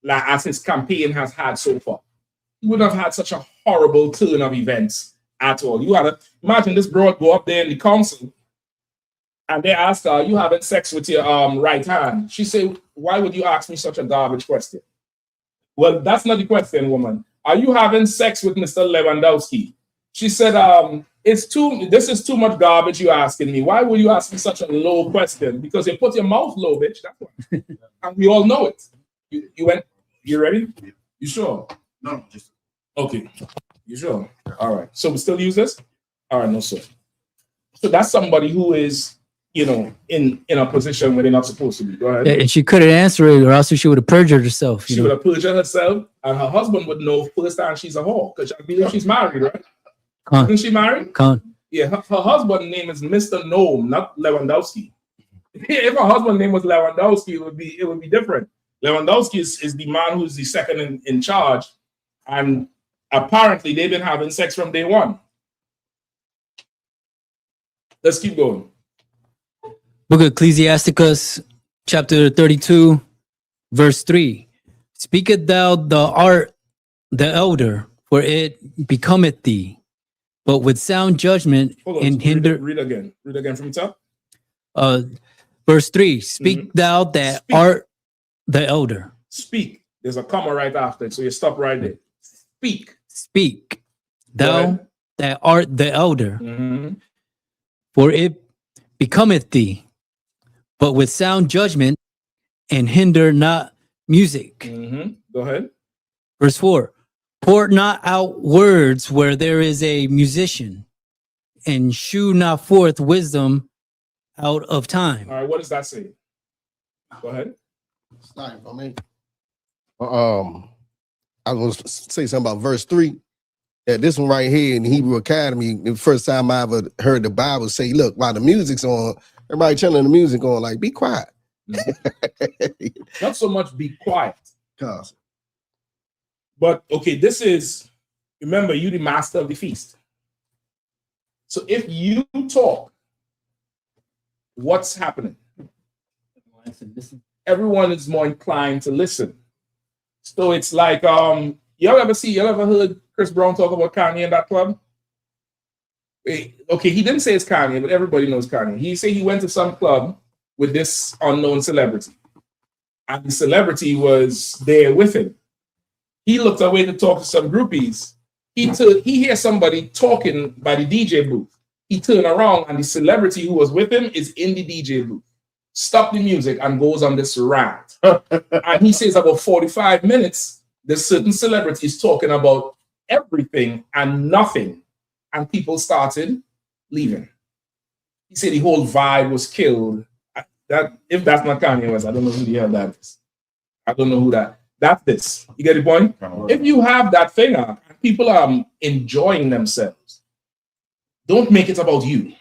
like as his campaign has had so far. He wouldn't have had such a horrible turn of events at all. You had to imagine this broad go up there in the council and they asked her, "Are you having sex with your right hand?" She said, "Why would you ask me such a garbage question?" Well, that's not the question, woman. "Are you having sex with Mr. Lewandowski?" She said, this is too much garbage you're asking me. Why would you ask me such a low question? Because you put your mouth low, bitch. That's why. And we all know it. You ready? You sure?
No, just
okay. You sure? All right. So we still use this? All right, no, sir. So that's somebody who is, in a position where they're not supposed to be. Go ahead.
Yeah, and she couldn't answer it, or else she would have perjured herself.
She would have perjured herself, and her husband would know first time she's a whore, because I believe she's married, right? Isn't she married? Yeah, her husband's name is Mr. Nome, not Lewandowski. If her husband's name was Lewandowski, it would be different. Lewandowski is the man who's the second in charge, and apparently they've been having sex from day one. Let's keep going.
Book of Ecclesiasticus, chapter 32, verse 3. Speaketh thou art the elder, for it becometh thee, but with sound judgment and hinder.
Read again from the
top. Verse 3. Speak thou that art the elder.
Speak. There's a comma right after it, so you stop right there.
Speak. Thou that art the elder. For it becometh thee, but with sound judgment and hinder not music.
Go ahead.
Verse 4. Pour not out words where there is a musician, and shew not forth wisdom out of time.
All right, what does that say? Go ahead.
It's not for me. I was going to say something about verse 3. Yeah, this one right here in Hebrew Academy, the first time I ever heard the Bible say, look, while the music's on, everybody turning the music on, like, be quiet.
Not so much be quiet. But, okay, this is, remember, you the master of the feast. So if you talk, what's happening? Everyone is more inclined to listen. So it's like, y'all ever heard Chris Brown talk about Kanye in that club? Okay, he didn't say it's Kanye, but everybody knows Kanye. He said he went to some club with this unknown celebrity, and the celebrity was there with him. He looked away to talk to some groupies. He hears somebody talking by the DJ booth. He turned around, and the celebrity who was with him is in the DJ booth. Stop the music and goes on this rant. And he says about 45 minutes, the certain celebrity is talking about everything and nothing. And people started leaving. He said the whole vibe was killed. That if that's not Kanye West, I don't know who the hell that is. I don't know who that. That's this. You get the point? If you have that thing up and people are enjoying themselves, don't make it about you.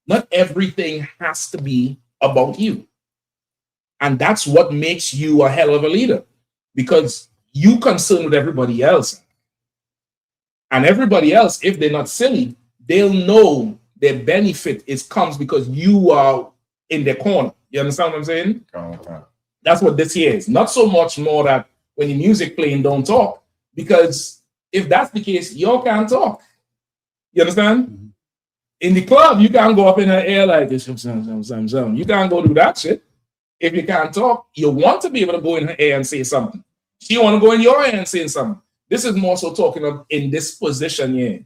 Not everything has to be about you. And that's what makes you a hell of a leader, because you concern with everybody else. And everybody else, if they're not silly, they'll know their benefit comes because you are in their corner. You understand what I'm saying? That's what this here is. Not so much more that when the music playing, don't talk. Because if that's the case, y'all can't talk. You understand? Mm-hmm. In the club, you can't go up in the air like this. You can't go do that shit. If you can't talk, you want to be able to go in her air and say something. She want to go in your air and say something. This is more so talking of in this position here.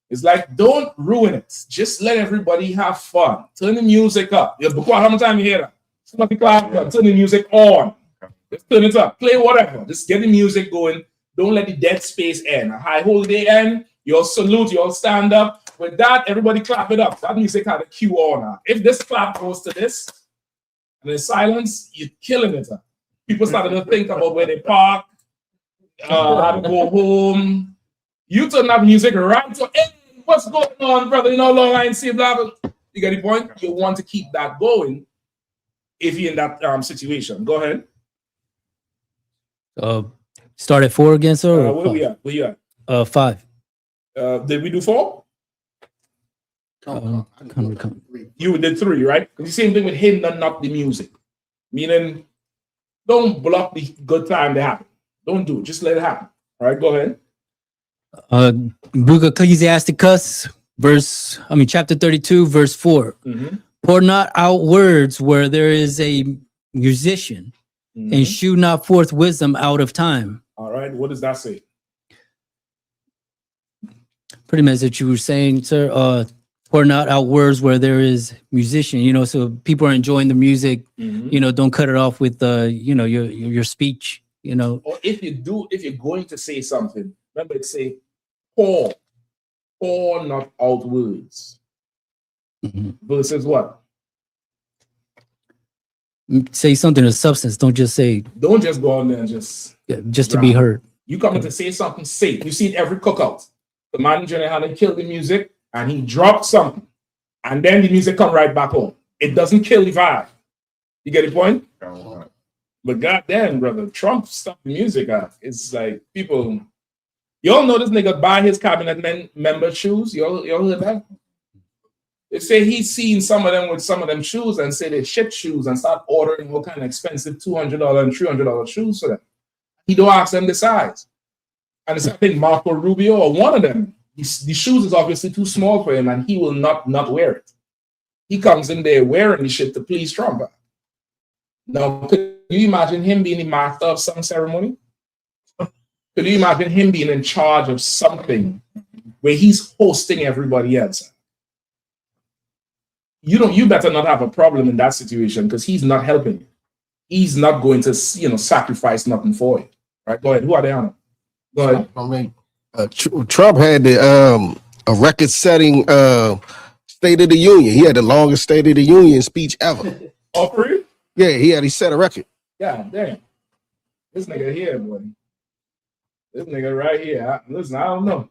It's like, don't ruin it. Just let everybody have fun. Turn the music up. How many times you hear that? Somebody clap, turn the music on. Just turn it up. Play whatever. Just get the music going. Don't let the dead space end. A high holiday end. You'll salute. You'll stand up. With that, everybody clap it up. That music had a cue on. If this clap goes to this, and there's silence, you're killing it. People started to think about where they park, how to go home. You turn that music around. So, hey, what's going on, brother? You know, long I ain't see blah, blah. You get the point? You want to keep that going if you're in that situation. Go ahead.
Start at 4 again, sir?
Where we at? Where you
at? 5.
Did we do 4? You did 3, right? The same thing with him, not the music. Meaning, don't block the good time to happen. Don't do it. Just let it happen. All right, go ahead.
Book of Ecclesiasticus, chapter 32, verse 4. Mm-hmm. Pour not out words where there is a musician, mm-hmm. and shew not forth wisdom out of time.
All right, what does that say?
Pretty much that you were saying, sir. Pour not out words where there is musician, so people are enjoying the music, mm-hmm. Don't cut it off with, your speech,
Or if you're going to say something, remember it say, pour not out words. Mm-hmm. Versus what?
Say something of substance. Don't just
go on there and just
to be heard.
You coming to say something, say it. You see it every cookout. The man in Yahanna killed the music and he dropped something. And then the music come right back home. It doesn't kill the vibe. You get the point? Oh, but goddamn, brother, Trump stopped the music out. It's like people. Y'all know this nigga buy his cabinet member shoes. Y'all heard that? They say he's seen some of them with some of them shoes and say they're shit shoes and start ordering all kind of expensive $200 and $300 shoes for them. He don't ask them the size. And it's, I think, Marco Rubio or one of them. The shoes is obviously too small for him and he will not wear it. He comes in there wearing the shit to please Trump. Now, could you imagine him being the master of some ceremony? Could you imagine him being in charge of something where he's hosting everybody else? You better not have a problem in that situation because he's not helping you. He's not going to, sacrifice nothing for you. Right? Go ahead. Who are they on? Go ahead.
I mean, Trump had a record-setting State of the Union. He had the longest State of the Union speech ever.
Oh, for real?
Yeah, he set a record.
Yeah, damn. This nigga here, boy. This nigga right here. Listen, I don't know.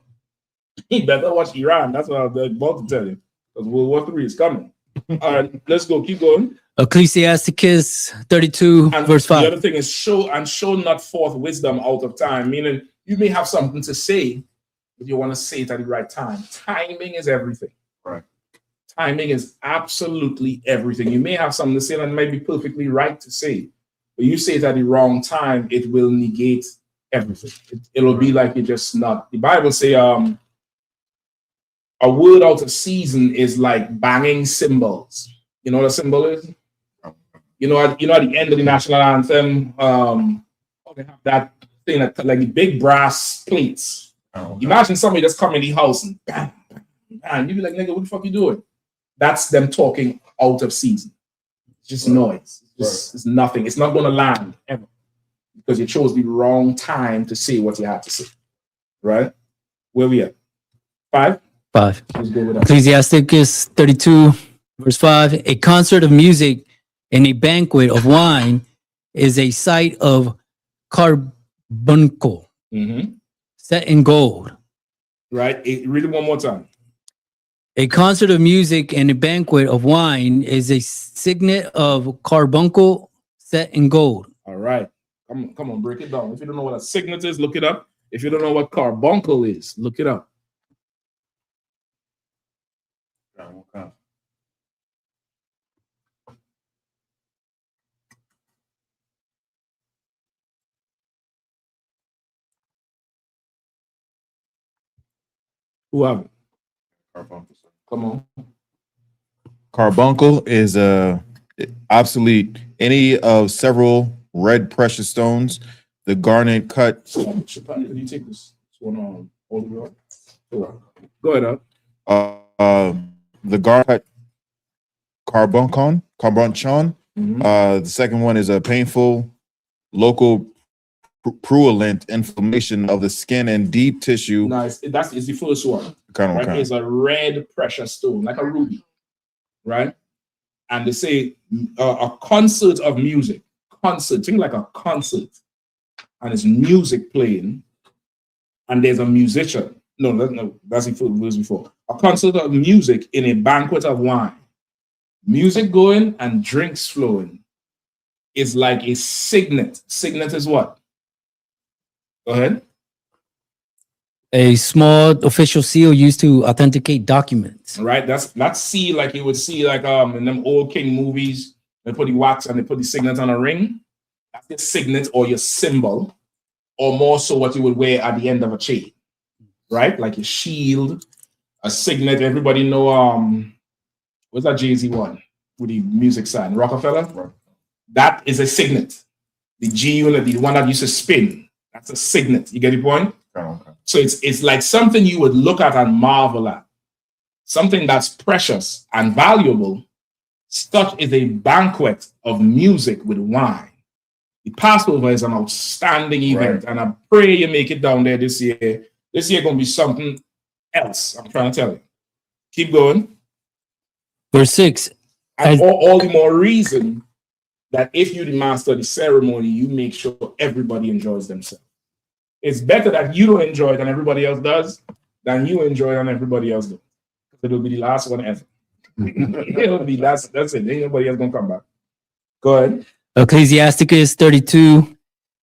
He better watch Iran. That's what I was about to tell you. Because World War III is coming. All right, let's go. Keep going.
Ecclesiasticus 32, verse 5.
The other thing is show not forth wisdom out of time. Meaning you may have something to say, but you want to say it at the right time. Timing is everything.
Right.
Timing is absolutely everything. You may have something to say that might be perfectly right to say, but you say it at the wrong time, it will negate everything. It'll be like you're just not. The Bible say, a word out of season is like banging cymbals. You know what a cymbal is? You know at the end of the national anthem, they have that thing that, like the big brass plates. Imagine somebody just come in the house and bang, bang, bang. You be like, nigga, what the fuck you doing? That's them talking out of season. It's just noise. It's nothing. It's not going to land ever because you chose the wrong time to say what you had to say. Right? Where we at? 5?
5.
Let's go with that.
Ecclesiasticus 32, verse 5. A concert of music and a banquet of wine is a sight of carbuncle set in gold.
Right? Read it one more time.
A concert of music and a banquet of wine is a signet of carbuncle set in gold.
All right. Come on, break it down. If you don't know what a signet is, look it up. If you don't know what carbuncle is, look it up. Who have it?
Carbuncle.
Come on.
Carbuncle is obsolete. Any of several red precious stones, the garnet cut.
Can you take this one on? Hold it up. Go ahead.
The garnet carbunchon. The second one is a painful local purulent inflammation of the skin and deep tissue.
Nice. It's the first one.
Right?
It's a red precious stone, like a ruby. Right? And they say a concert of music. Think like a concert. And it's music playing. And there's a musician. No, that's the verse before. A concert of music in a banquet of wine. Music going and drinks flowing is like a signet. Signet is what? Go ahead.
A small official seal used to authenticate documents.
Right? That's seal like you would see like in them old king movies. They put the wax and they put the signet on a ring. That's your signet or your symbol, or more so what you would wear at the end of a chain. Right? Like your shield, a signet. Everybody know what's that Jay-Z one with the music sign? Rockefeller? Right. That is a signet. The G unit, the one that used to spin. That's a signet. You get the point?
Okay.
So it's like something you would look at and marvel at. Something that's precious and valuable. Such is a banquet of music with wine. The Passover is an outstanding event, and I pray you make it down there this year. This year going to be something else. I'm trying to tell you. Keep going.
Verse 6.
And all the more reason that if you the master of the ceremony, you make sure everybody enjoys themselves. It's better that you don't enjoy it and everybody else does than you enjoy it and everybody else does. It'll be the last one ever. It'll be that's it. Ain't nobody else gonna come back. Go ahead.
Ecclesiasticus 32,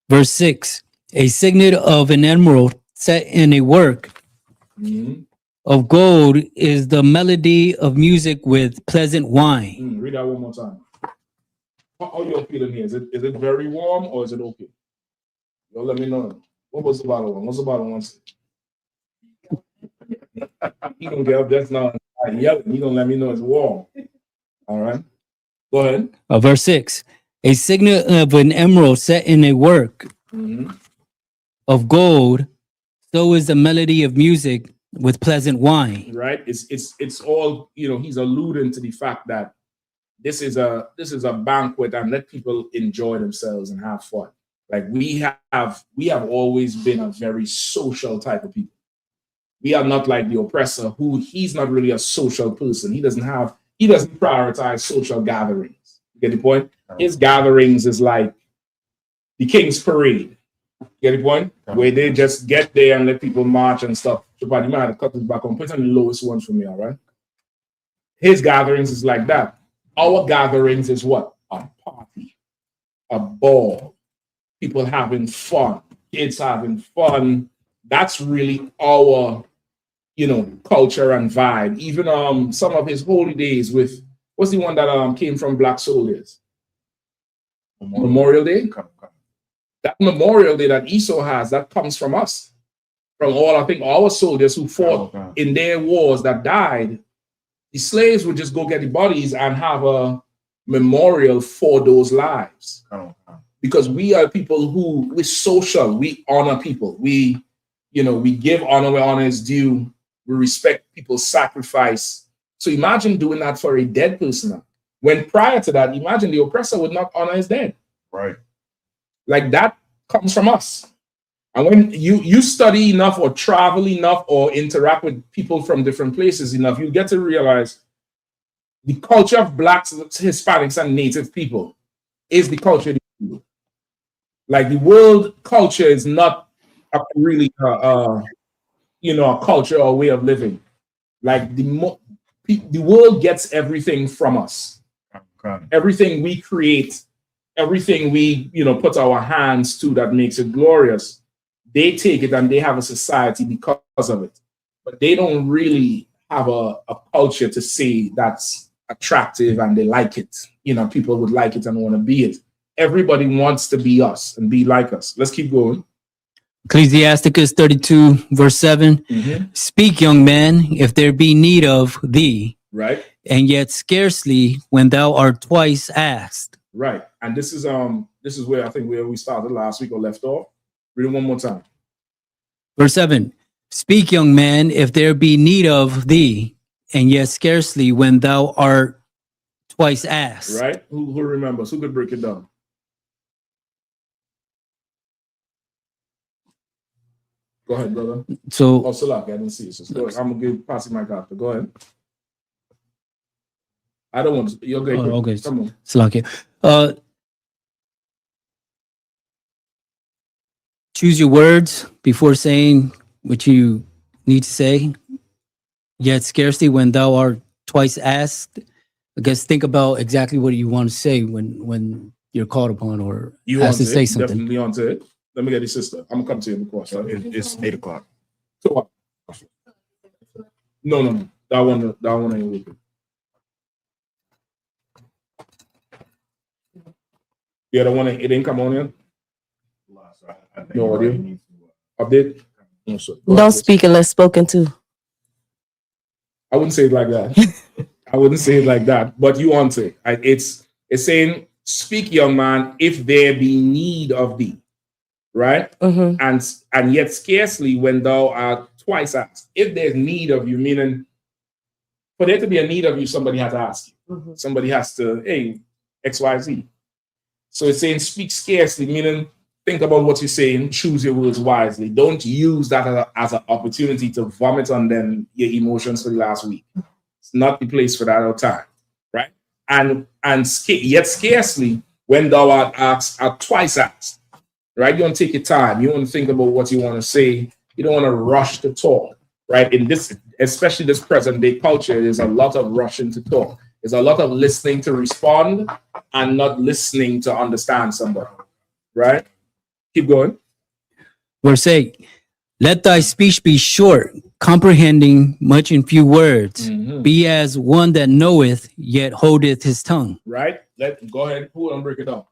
verse 6. A signet of an emerald set in a work of gold is the melody of music with pleasant wine.
Read that one more time. How you feeling here? Is it very warm or is it okay? Y'all let me know. What was the bottle one? What's the bottle one? You gonna get up just now and yell. You gonna let me know it's warm. All right. Go ahead.
Verse 6. A signet of an emerald set in a work of gold, so is the melody of music with pleasant wine.
Right. It's all, he's alluding to the fact that this is a banquet and let people enjoy themselves and have fun. Like we have always been a very social type of people. We are not like the oppressor he's not really a social person. He doesn't prioritize social gatherings. You get the point? His gatherings is like the King's Parade. You get the point? Where they just get there and let people march and stuff. You might have to cut this back on. Put on the lowest one for me, all right? His gatherings is like that. Our gatherings is what? A party, a ball, people having fun, kids having fun. That's really our, culture and vibe. Even some of his holy days with, what's the one that came from Black Soldiers? Memorial Day. That Memorial Day that Esau has, that comes from us. from all, I think, our soldiers who fought in their wars that died, the slaves would just go get the bodies and have a memorial for those lives. Because we are people who, we're social, we honor people. We give honor where honor is due. We respect people's sacrifice. So imagine doing that for a dead person. When prior to that, imagine the oppressor would not honor his dead.
Right.
Like that comes from us. And when you study enough or travel enough or interact with people from different places enough, you get to realize the culture of Blacks, Hispanics, and Native people is the culture. Like the world culture is not really a culture or way of living. Like the world gets everything from us. Everything we create, everything we put our hands to that makes it glorious, they take it and they have a society because of it. But they don't really have a culture to say that's attractive and they like it. People would like it and want to be it. Everybody wants to be us and be like us. Let's keep going.
Ecclesiasticus 32, verse 7. Speak, young man, if there be need of thee.
Right.
And yet scarcely when thou art twice asked.
Right. And this is where I think where we started last week or left off. Read it one more time.
Verse 7. Speak, young man, if there be need of thee, and yet scarcely when thou art twice asked.
Right. Who remembers? Who could break it down? Go ahead, brother.
So,
Salak, I didn't see it. So go ahead. I'm gonna pass it my card. Go ahead. I don't want to. You're great.
Okay.
Come on.
Salak. Choose your words before saying what you need to say. Yet scarcely when thou art twice asked. I guess think about exactly what you want to say when you're called upon or
You
asked to
want
say
it?
something.
Definitely onto it. Let me get your sister. I'm gonna come to you before.
It's 8 o'clock.
So what? No. That one ain't working. Yeah, the one it didn't come on yet. No audio. Update. No, sir.
Don't speak unless spoken to.
I wouldn't say it like that. I wouldn't say it like that. But you want it. It's saying, "Speak, young man, if there be need of thee." Right? And yet scarcely when thou art twice asked. If there's need of you, meaning for there to be a need of you, somebody has to ask you. Somebody has to, hey, XYZ. So it's saying speak scarcely, meaning think about what you're saying, choose your words wisely. Don't use that as an opportunity to vomit on them your emotions for the last week. It's not the place for that at time. Right? And yet scarcely when thou art asked, are twice asked. Right? You want to take your time. You want to think about what you want to say. You don't want to rush to talk. Right? In this, especially this present day culture, there's a lot of rushing to talk. There's a lot of listening to respond and not listening to understand somebody. Right? Keep going.
Verse 8. Let thy speech be short, comprehending much in few words. Be as one that knoweth, yet holdeth his tongue.
Right? Go ahead. Who will break it down?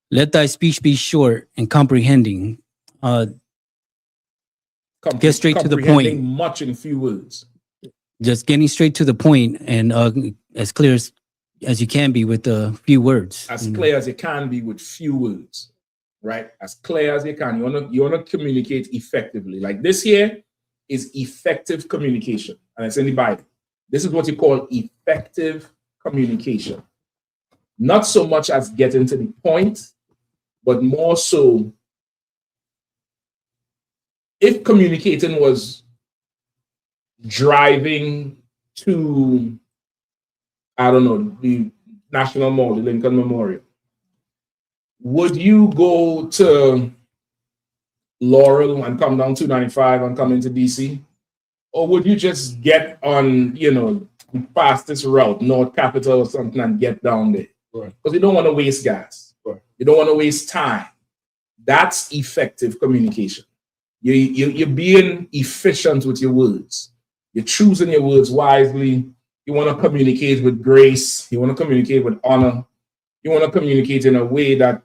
Let thy speech be short and comprehending. Get straight to the point.
Much in few words.
Just getting straight to the point and as clear as you can be with a few words.
As clear as you can be with few words. Right? As clear as you can. You wanna communicate effectively. Like this here is effective communication. And it's in the Bible. This is what you call effective communication. Not so much as getting to the point, but more so if communicating was driving to, I don't know, the National Mall, the Lincoln Memorial, would you go to Laurel and come down 295 and come into DC? Or would you just get on, the fastest route, North Capitol or something, and get down there? Because you don't want to waste gas. You don't want to waste time. That's effective communication. You're being efficient with your words. You're choosing your words wisely. You want to communicate with grace. You want to communicate with honor. You want to communicate in a way that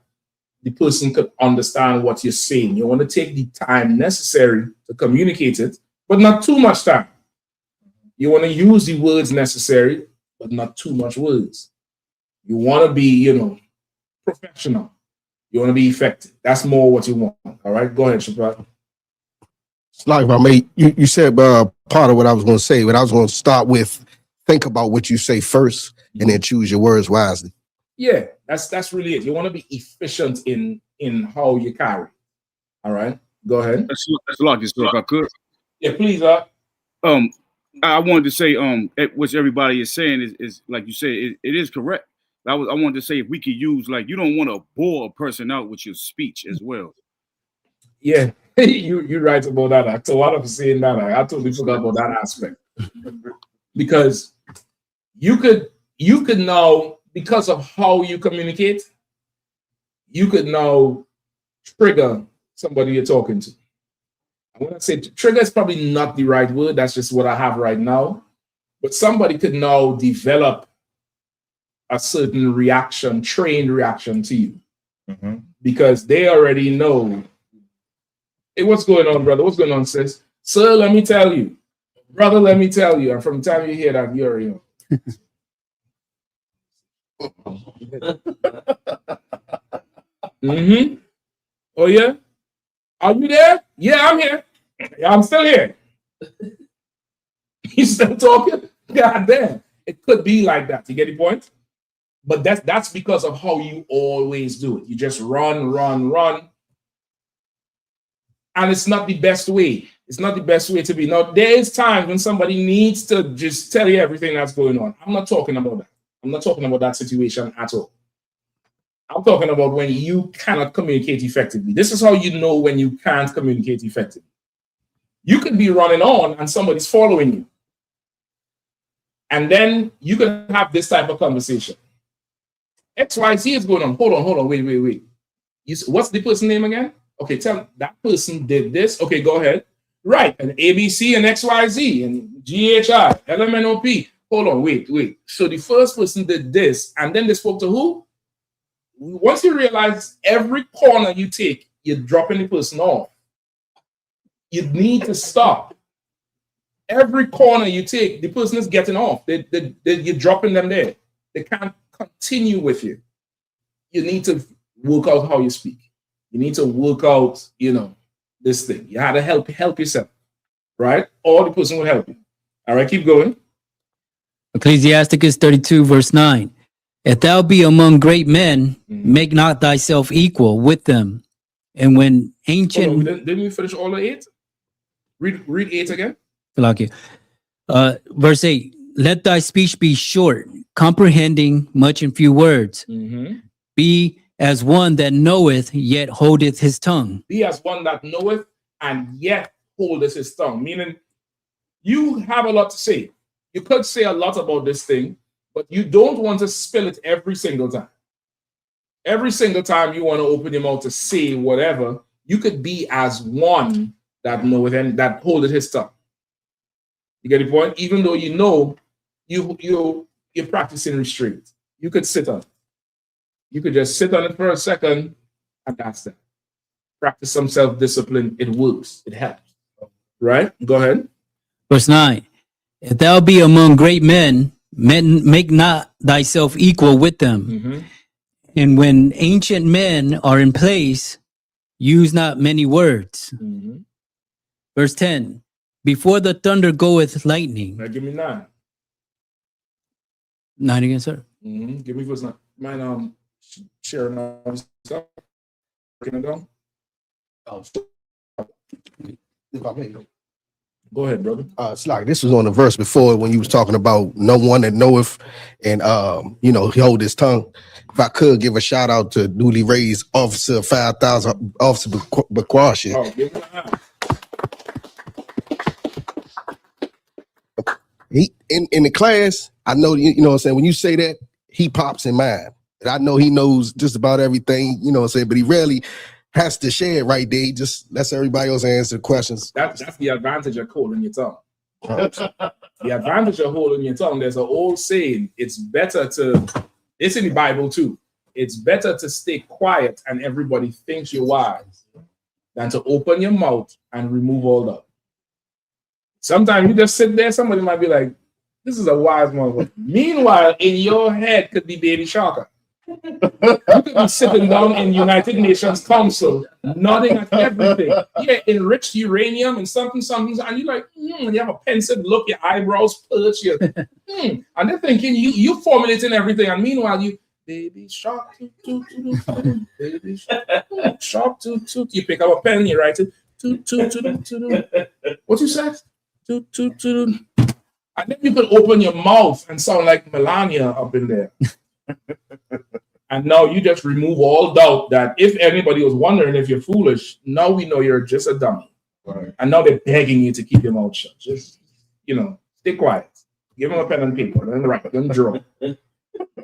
the person could understand what you're saying. You want to take the time necessary to communicate it, but not too much time. You want to use the words necessary, but not too much words. You want to be, professional. You want to be effective. That's more what you want. All right, go ahead, Shabbat.
It's like I made you said part of what I was going to say, but I was going to start with think about what you say first and then choose your words wisely.
Yeah, that's really it. You want to be efficient in how you carry. All right, go ahead.
That's like this, if I could.
Yeah, please.
I wanted to say what everybody is saying is like you said, it is correct. I wanted to say if we could use, like, you don't want to bore a person out with your speech as well.
Yeah, you're right about that. So what I'm saying that I totally forgot about that aspect. Because you could now, because of how you communicate, you could now trigger somebody you're talking to. I want to say trigger is probably not the right word. That's just what I have right now. But somebody could now develop a certain reaction, trained reaction to you. Because they already know, hey, what's going on, brother? What's going on, sis? Sir, let me tell you. Brother, let me tell you. And from the time you hear that, you already know. Oh, yeah? Are you there? Yeah, I'm here. Yeah, I'm still here. You still talking? God damn. It could be like that. You get the point? But that's because of how you always do it. You just run. And it's not the best way. It's not the best way to be. Now, there is times when somebody needs to just tell you everything that's going on. I'm not talking about that. I'm not talking about that situation at all. I'm talking about when you cannot communicate effectively. This is how you know when you can't communicate effectively. You could be running on and somebody's following you. And then you can have this type of conversation. XYZ is going on. Hold on. Wait. What's the person's name again? Okay, tell me that person did this. Okay, go ahead. Right, and ABC and XYZ and GHI, LMNOP. Hold on, wait. So the first person did this, and then they spoke to who? Once you realize every corner you take, you're dropping the person off. You need to stop. Every corner you take, the person is getting off. You're dropping them there. They can't continue with you. You need to work out how you speak. You need to work out, this thing. You have to help yourself, right? Or the person will help you. All right, keep going.
Ecclesiasticus 32, verse 9. If thou be among great men, make not thyself equal with them. And when ancient...
Didn't we finish all of 8? Read 8 again.
Verse 8. Let thy speech be short, comprehending much in few words. Be as one that knoweth, yet holdeth his tongue.
Be as one that knoweth, and yet holdeth his tongue. Meaning, you have a lot to say. You could say a lot about this thing, but you don't want to spill it every single time. Every single time you want to open your mouth to say whatever, you could be as one that knoweth and that holdeth his tongue. You get the point? Even though you know you're practicing restraint, you could sit on it. You could just sit on it for a second, and that's that. Practice some self-discipline. It works. It helps. Right? Go ahead.
Verse 9. If thou be among great men, make not thyself equal with them. And when ancient men are in place, use not many words. Verse 10. Before the thunder goeth lightning.
Now give me 9.
9 again, sir.
Give me verse 9. Mine sharing all stuff. Breaking it down. Go ahead, brother.
It's like this was on the verse before when you was talking about no one that knoweth and he hold his tongue. If I could give a shout out to newly raised Officer 5000 Officer Bakwashi.
Oh, give me a
He in the class, I know you know what I'm saying, when you say that, he pops in mind. And I know he knows just about everything, you know what I'm saying, but he rarely has to share it right there. He just lets everybody else answer questions.
That's the advantage of holding your tongue. The advantage of holding your tongue, there's an old saying, it's better to, it's in the Bible too. it's better to stay quiet and everybody thinks you're wise than to open your mouth and remove all doubt. Sometimes you just sit there, somebody might be like, this is a wise motherfucker. Meanwhile, in your head could be Baby Sharka. You could be sitting down in United Nations Council, nodding at everything. Yeah, enriched uranium and something, and you're like, and you have a pensive look, your eyebrows perch, and they're thinking you formulating everything, and meanwhile you, Baby Shark, Baby Shark, you pick up a pen, you write it, what you say? And then you could open your mouth and sound like Melania up in there. And now you just remove all doubt that if anybody was wondering if you're foolish, now we know you're just a dummy. Right. And now they're begging you to keep your mouth shut. Just, stay quiet. Give them a pen and paper. Then write. Then draw.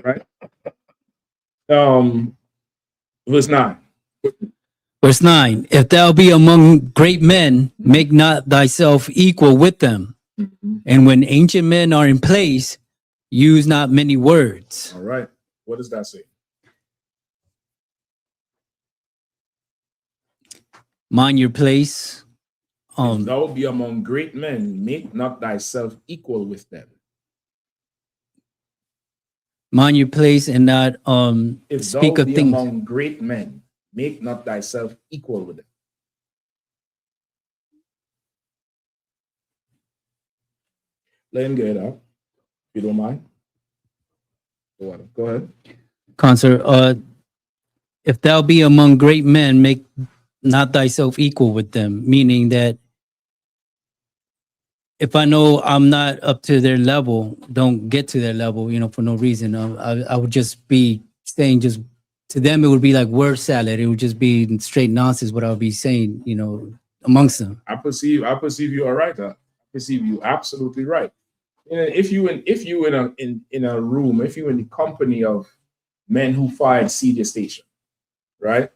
Right? Verse 9.
Verse 9. If thou be among great men, make not thyself equal with them. And when ancient men are in place, use not many words.
All right. What does that say?
Mind your place.
If thou be among great men, make not thyself equal with them.
Mind your place and not
If
speak
thou
of
be
things.
among great men, make not thyself equal with them. Let him get it out, if you don't mind. Go ahead.
Concert, if thou be among great men, make not thyself equal with them, meaning that if I know I'm not up to their level, don't get to their level, for no reason. I would just be saying, just to them, it would be like word salad. It would just be straight nonsense what I would be saying, amongst them.
I perceive you are right. I perceive you absolutely right. If you in a room, if you're in the company of men who far exceed your station, right?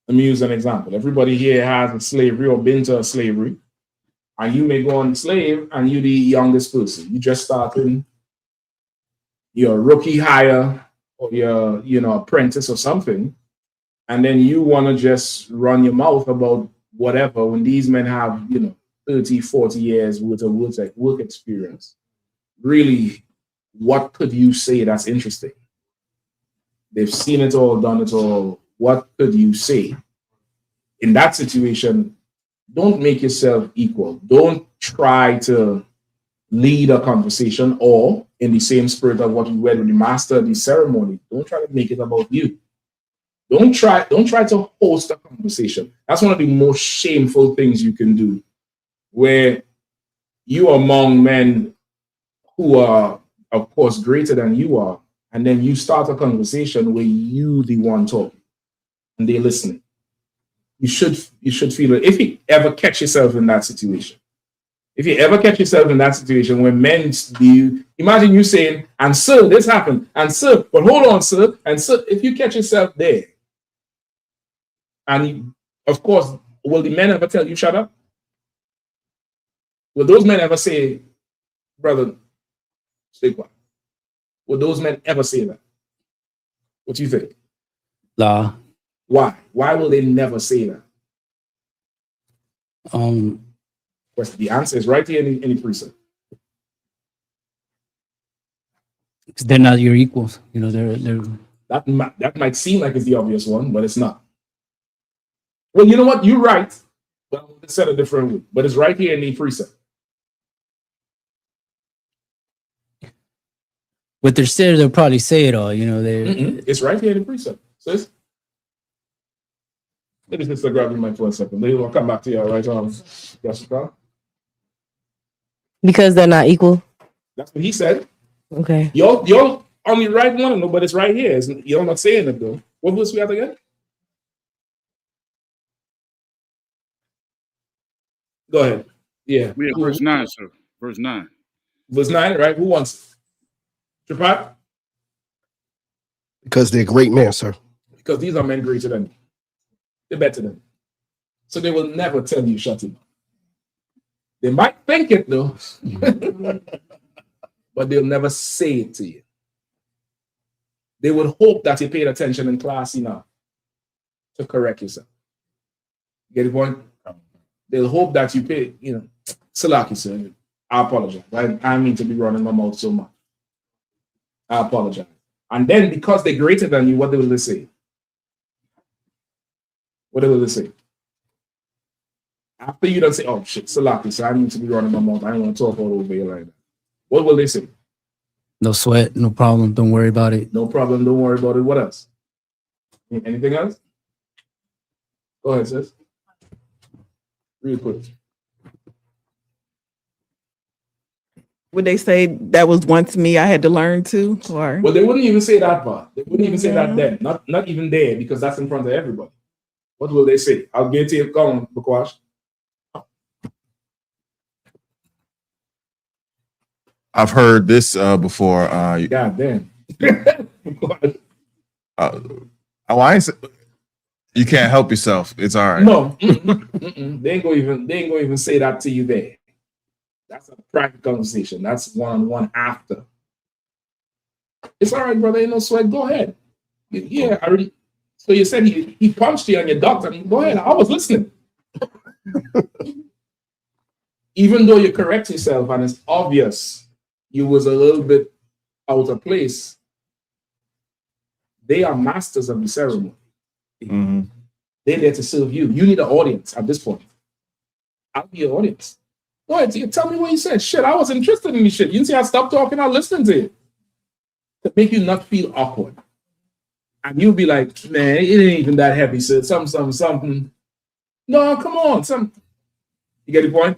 Let me use an example. Everybody here has a slavery or been to a slavery, and you may go on slave and you're the youngest person. You just starting, you're a rookie hire or you're apprentice or something, and then you want to just run your mouth about whatever when these men have 30, 40 years worth of work experience. Really, what could you say that's interesting? They've seen it all, done it all. What could you say? In that situation, don't make yourself equal. Don't try to lead a conversation, or in the same spirit of what we read with the master of the ceremony, don't try to make it about you. Don't try to host a conversation. That's one of the most shameful things you can do, where you are among men who are, of course, greater than you are, and then you start a conversation where you the one talking and they're listening. You should feel it. If you ever catch yourself in that situation, where men do, imagine you saying, and sir, this happened, and sir, but hold on, sir, and sir, if you catch yourself there, and of course, will the men ever tell you shut up? Will those men ever say, brother, stay quiet? Will those men ever say that? What do you think?
Law.
Why? Why will they never say that?
Of
course, the answer is right here in the precept.
Because they're not your equals. They're
that might seem like it's the obvious one, but it's not. Well, you know what? You're right. But it's said a different way. But it's right here in the precept.
What they're saying, they'll probably say it all.
It's right here in the precept. Sis? Let me just grab your mic for a second. Later I'll come back to you, all right? Jessica?
Because they're not equal.
That's what he said.
Okay.
You're only right one, but it's right here. You're not saying it, though. What verse we have again? Go ahead. Yeah.
We have verse 9, sir. Verse 9.
Verse 9, right? Who wants it? Tripat?
Because they're great men, sir.
Because these are men greater than you. They're better than you. So they will never tell you shut up. They might think it, though. But they'll never say it to you. they would hope that you paid attention in class enough to correct yourself. Get the point? They'll hope that you pay, Salaki, sir. I apologize. I mean to be running my mouth so much. I apologize. And then because they're greater than you, what will they say? What will they say? After you don't say, oh shit, Salaki, so I need to be running my mouth. I don't want to talk all over you like that. What will they say?
No sweat, no problem. Don't worry about it.
No problem. Don't worry about it. What else? Anything else? Go ahead, sis. Real quick.
Would they say that was once me I had to learn to? Or
Well, they wouldn't even say that part. They wouldn't even say that then. Not even there, because that's in front of everybody. What will they say? I'll get to you. Come on, Bukwash.
I've heard this before.
God damn.
You can't help yourself. It's all right.
No, they ain't gonna even say that to you there. That's a private conversation. That's one-on-one after. It's all right, brother. Ain't no sweat. Go ahead. Yeah, so you said he punched you on your doctor. Go ahead. I was listening. Even though you correct yourself and it's obvious you was a little bit out of place, they are masters of the ceremony.
Mm-hmm.
They're there to serve you. You need an audience at this point. I'll be your audience. Go ahead, tell me what you said. Shit, I was interested in this shit. You didn't see I stopped talking, I listened to it. To make you not feel awkward. And you'll be like, man, it ain't even that heavy, sir. Something. No, come on. You get the point?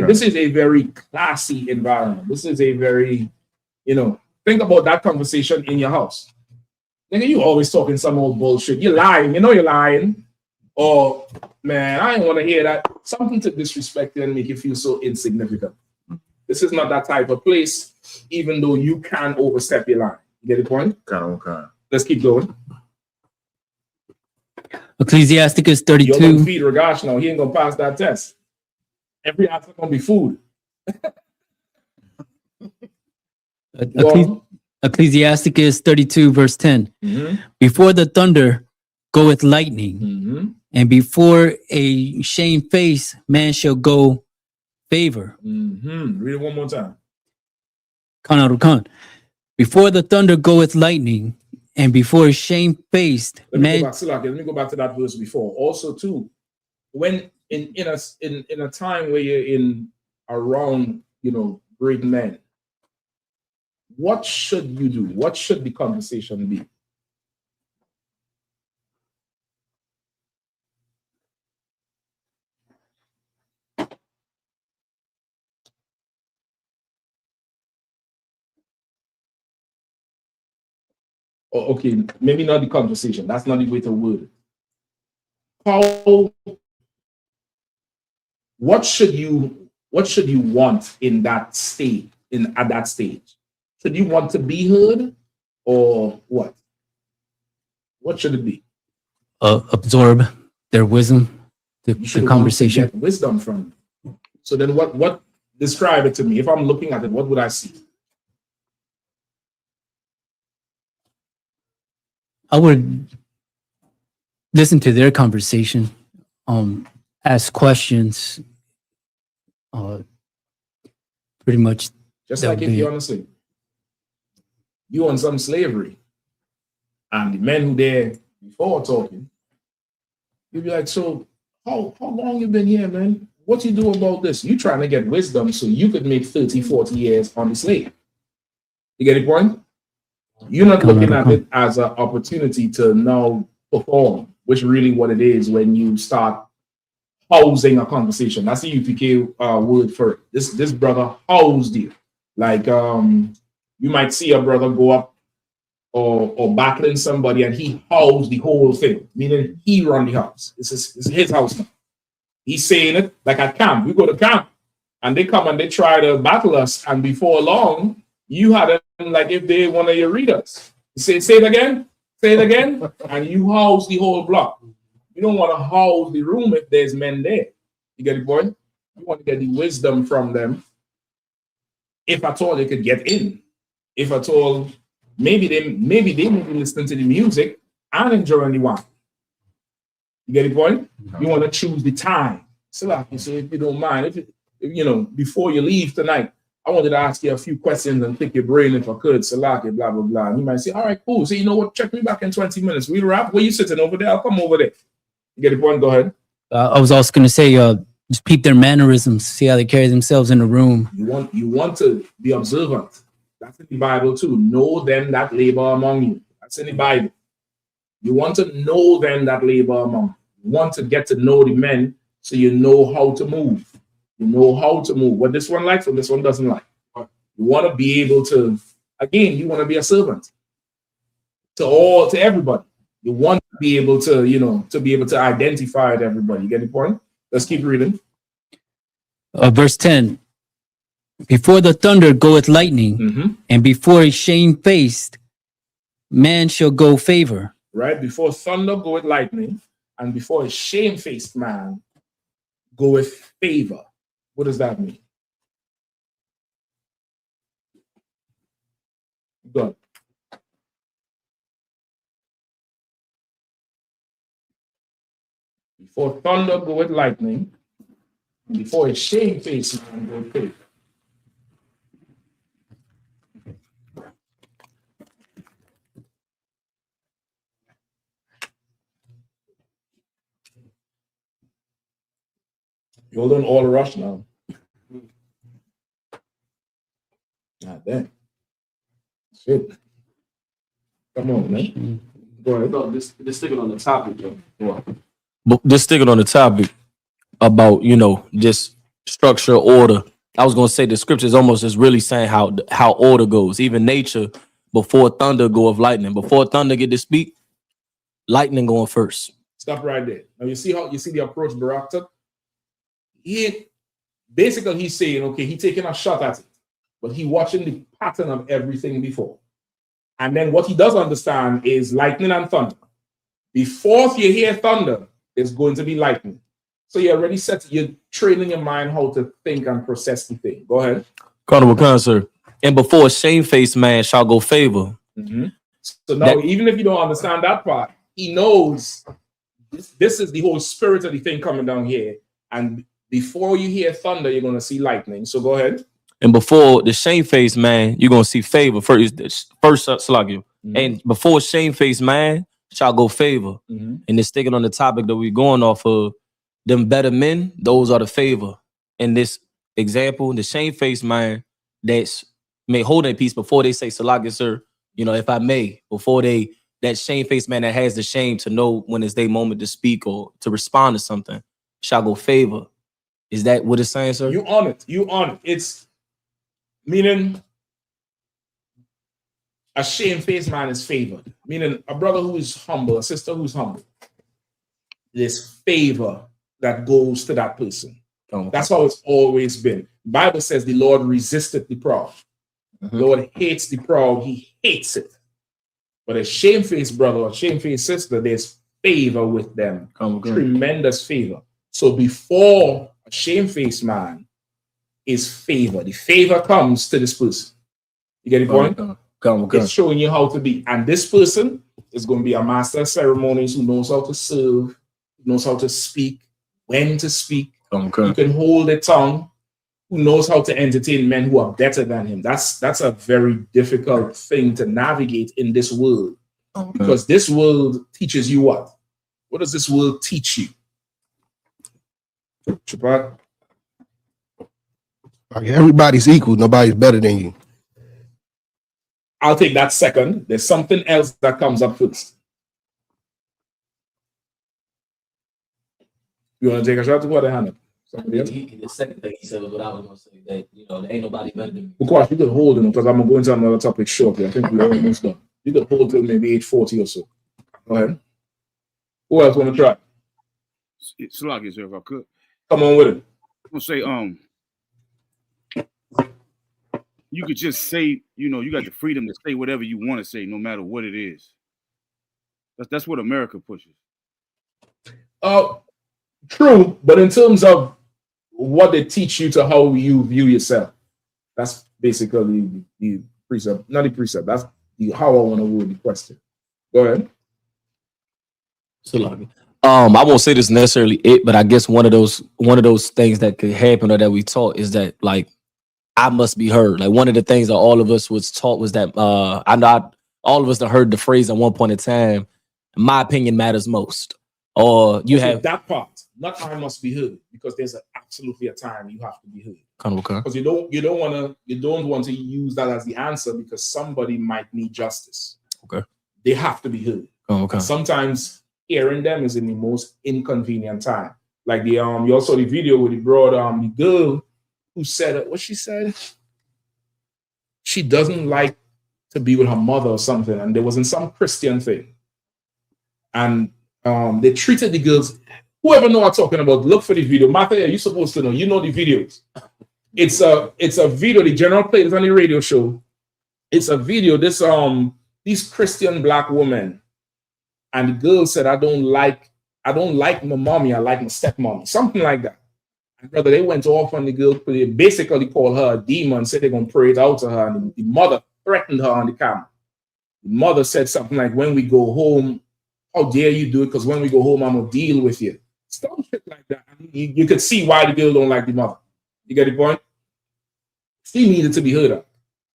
This is a very classy environment. This is a very, think about that conversation in your house. Nigga, you always talking some old bullshit. You're lying. You know you're lying. Or, man, I ain't want to hear that. Something to disrespect you and make you feel so insignificant. This is not that type of place, even though you can overstep your line. You get the point?
Okay.
Let's keep going.
Ecclesiasticus 32.
You're going to feed Ragash now. He ain't going to pass that test. Every answer going to be food.
Ecclesiasticus 32, verse 10.
Mm-hmm.
Before the thunder goeth lightning,
mm-hmm.
and before a shamefaced man shall go favor.
Mm-hmm. Read it one more time.
Count. Before the thunder goeth lightning, and before a shamefaced man.
Let me go back to that verse before. Also, too, when in a time where you're around, great men, what should you do? What should the conversation be? Oh, okay, maybe not the conversation. That's not the way to word it. What should you want in that state? At that stage, should you want to be heard, or what? What should it be?
Absorb their wisdom, the conversation.
Get wisdom from them. So then, what? Describe it to me. If I'm looking at it, what would I see?
I would listen to their conversation, ask questions, pretty much.
Just like if you honestly, you on some slavery, and the men who there before talking, you'd be like, so how long you been here, man? What you do about this? You trying to get wisdom so you could make 30, 40 years on the slave. You get the point? You're not looking at it as an opportunity to now perform, which really what it is when you start housing a conversation. That's the UPK word for it. This brother housed you. Like you might see a brother go up or battling somebody and he housed the whole thing, meaning he run the house. This is his house now. He's saying it like at camp. We go to camp and they come and they try to battle us, and before long, you had them like if they one of your readers. You say it again, and you house the whole block. You don't want to house the room if there's men there. You get the point? You want to get the wisdom from them. If at all they could get in. If at all maybe they may be listening to the music and enjoying the wine. You get the point? You want to choose the time. So if you don't mind, if you know, before you leave tonight, I wanted to ask you a few questions and pick your brain if I could. Salaki, blah, blah, blah. And you might say, all right, cool. So you know what? Check me back in 20 minutes. We'll wrap. Where you sitting over there? I'll come over there. You get the point? Go ahead.
I was also going to say, just peep their mannerisms, see how they carry themselves in the room.
You want to be observant. That's in the Bible too. Know them that labor among you. That's in the Bible. You want to know them that labor among you. You want to get to know the men so you know how to move. You know how to move. What this one likes, what this one doesn't like. You want to be able to, again, you want to be a servant to everybody. You want to be able to, you know, to be able to identify with everybody. You get the point? Let's keep reading.
Verse 10. Before the thunder goeth lightning, and before a shamefaced man shall go favor.
Right? Before thunder goeth lightning, and before a shamefaced man goeth favor. What does that mean? Good. Before thunder goeth lightning, and before a shamefaced man goeth favor. You're doing all the rush now. God damn. Shit. Come on, man. Go ahead.
No, just sticking on the topic, though. But just sticking on the topic about, you know, just structure, order. I was gonna say the scripture is almost just really saying how order goes. Even nature, before thunder go of lightning. Before thunder get to speak, lightning going first.
Stop right there. Now you see the approach Barak took? He's saying, okay, he taking a shot at it, but he watching the pattern of everything before. And then what he does understand is lightning and thunder. Before you hear thunder, there's going to be lightning. So you're already you're training your mind how to think and process the thing. Go ahead.
Carnival concert. And before a shamefaced man shall go favor.
So now, even if you don't understand that part, he knows this is the whole spirit of the thing coming down here. And before you hear thunder, you're going to see lightning. So go ahead.
And before the shamefaced man, you're going to see favor. First Salakia. And before shamefaced man shall go favor. And it's sticking on the topic that we're going off of, them better men, those are the favor. In this example, the shamefaced man that's may hold in peace before they say, Salakia, sir, you know, if I may, before that shamefaced man that has the shame to know when it's their moment to speak or to respond to something, shall go favor. Is that what it's saying, sir?
You on it. You on it. It's meaning a shamefaced man is favored. Meaning a brother who is humble, a sister who's humble. There's favor that goes to that person. That's how it's always been. The Bible says the Lord resisted the proud. The Lord hates the proud. He hates it. But a shamefaced brother or shamefaced sister, there's favor with them. Tremendous favor. So before a shamefaced man is favor, the favor comes to this person. You get the point? It's showing you how to be. And this person is going to be a master of ceremonies who knows how to serve, knows how to speak, when to speak. You can hold a tongue, who knows how to entertain men who are better than him. That's a very difficult thing to navigate in this world. Because this world teaches you what? What does this world teach you?
Everybody's equal. Nobody's better than you.
I'll take that second. There's something else that comes up first. You want to take a shot to what, Yahanna?
The second thing he said was what I was going to say, that, you know, there ain't nobody better than me.
Of course, you could hold him because I'm going to go into another topic shortly. I think we're almost done. You could hold till maybe 8:40 or so. Go ahead. Who else want to try?
Salakia, sir, if I could.
Come on with it.
I'm going to say, you could just say, you know, you got the freedom to say whatever you want to say, no matter what it is. That's what America pushes.
True, but in terms of what they teach you to how you view yourself, that's basically the precept, not the precept. how I want to word the question. Go ahead.
I won't say this necessarily it, but I guess one of those things that could happen or that we taught is that like I must be heard. Like one of the things that all of us was taught was that I know all of us that heard the phrase at one point in time, my opinion matters most. Or you have
that part, not I must be heard, because there's absolutely a time you have to be heard.
Okay.
Because you don't want to use that as the answer because somebody might need justice.
Okay.
They have to be heard.
Oh, okay.
And sometimes hearing them is in the most inconvenient time. Like the you also the video where they brought the girl who said what she said. She doesn't like to be with her mother or something, and there was in some Christian thing, and they treated the girls. Whoever know what I'm talking about, look for the video. Martha, you're supposed to know. You know the videos. It's a video. The general played it on the radio show. It's a video. These Christian black women, and the girl said, I don't like my mommy. I like my stepmommy. Something like that. And brother, they went off on the girl. They basically called her a demon. Said they're gonna pray it out to her. And the mother threatened her on the camera. The mother said something like, "When we go home, how dare you do it? Because when we go home, I'm gonna deal with you." Stuff shit like that. I mean, you could see why the girl don't like the mother. You get the point? She needed to be heard of.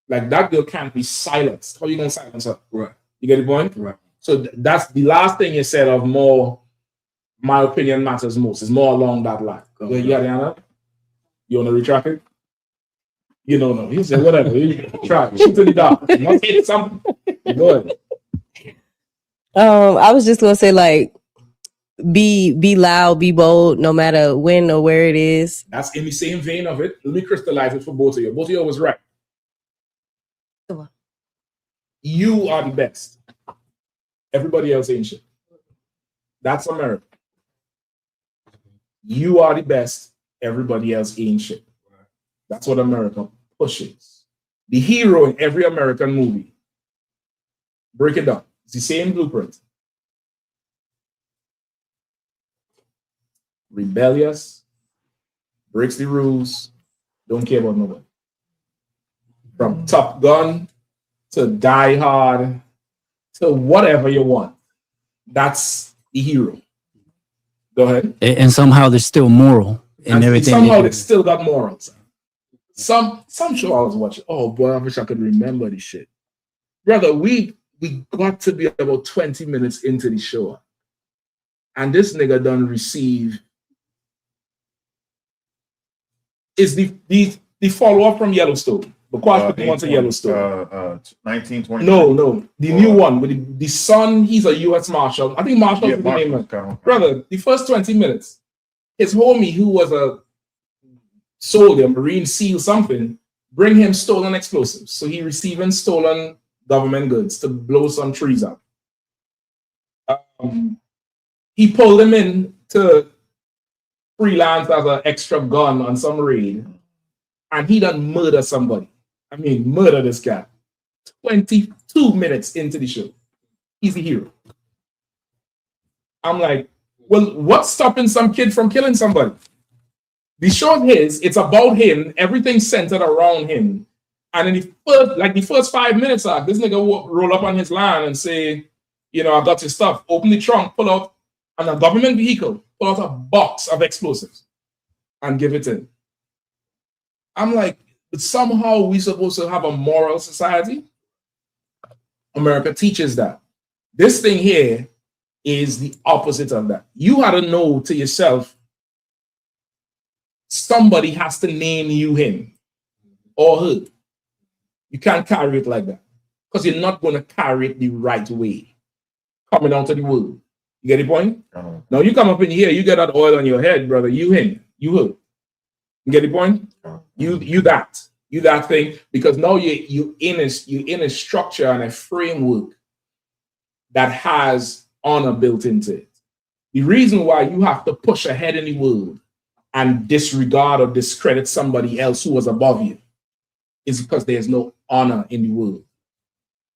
Like that girl can't be silenced. How you gonna silence her? Right. You get the point? Right. So that's the last thing you said of more. My opinion matters most. It's more along that line. Okay. You got Yahanna? You want to retract it? You don't know. He said whatever. Try. Shoot to the dark. Must hit something. Go ahead.
I was just gonna say like, be loud, be bold, no matter when or where it is.
That's in the same vein of it. Let me crystallize it for both of you. Both of you was right. You are the best. Everybody else ain't shit. That's America. You are the best. Everybody else ain't shit. That's what America pushes. The hero in every American movie. Break it down. It's the same blueprint. Rebellious, breaks the rules, don't care about nobody. From Top Gun to Die Hard to whatever you want. That's the hero. Go ahead.
And somehow they're still moral and everything.
Somehow they still got morals. Some show I was watching. Oh boy, I wish I could remember this shit. Brother, we got to be about 20 minutes into the show. And this nigga done receive is the follow-up from Yellowstone. Because the one to Yellowstone.
1920.
No. The new one with the son, he's a U.S. Marshal. I think Marshal is the name. Brother, the first 20 minutes, his homie, who was a soldier, Marine SEAL something, bring him stolen explosives. So he receiving stolen government goods to blow some trees up. He pulled him in to freelance as an extra gun on some raid. And he done murder somebody. I mean, murder this guy. 22 minutes into the show. He's the hero. I'm like, well, what's stopping some kid from killing somebody? The show is, it's about him. Everything's centered around him. And in the first 5 minutes, this nigga roll up on his land and say, I got your stuff. Open the trunk, pull out on a government vehicle, pull out a box of explosives and give it in. I'm like, but somehow we're supposed to have a moral society. America teaches that. This thing here is the opposite of that. You had to know to yourself, somebody has to name you him or her. You can't carry it like that because you're not going to carry it the right way. Coming out to the world. You get the point? Uh-huh. Now you come up in here, you get that oil on your head, brother. You him, you her. You get the point? Uh-huh. You that thing, because now you in a structure and a framework that has honor built into it. The reason why you have to push ahead in the world and disregard or discredit somebody else who was above you is because there's no honor in the world.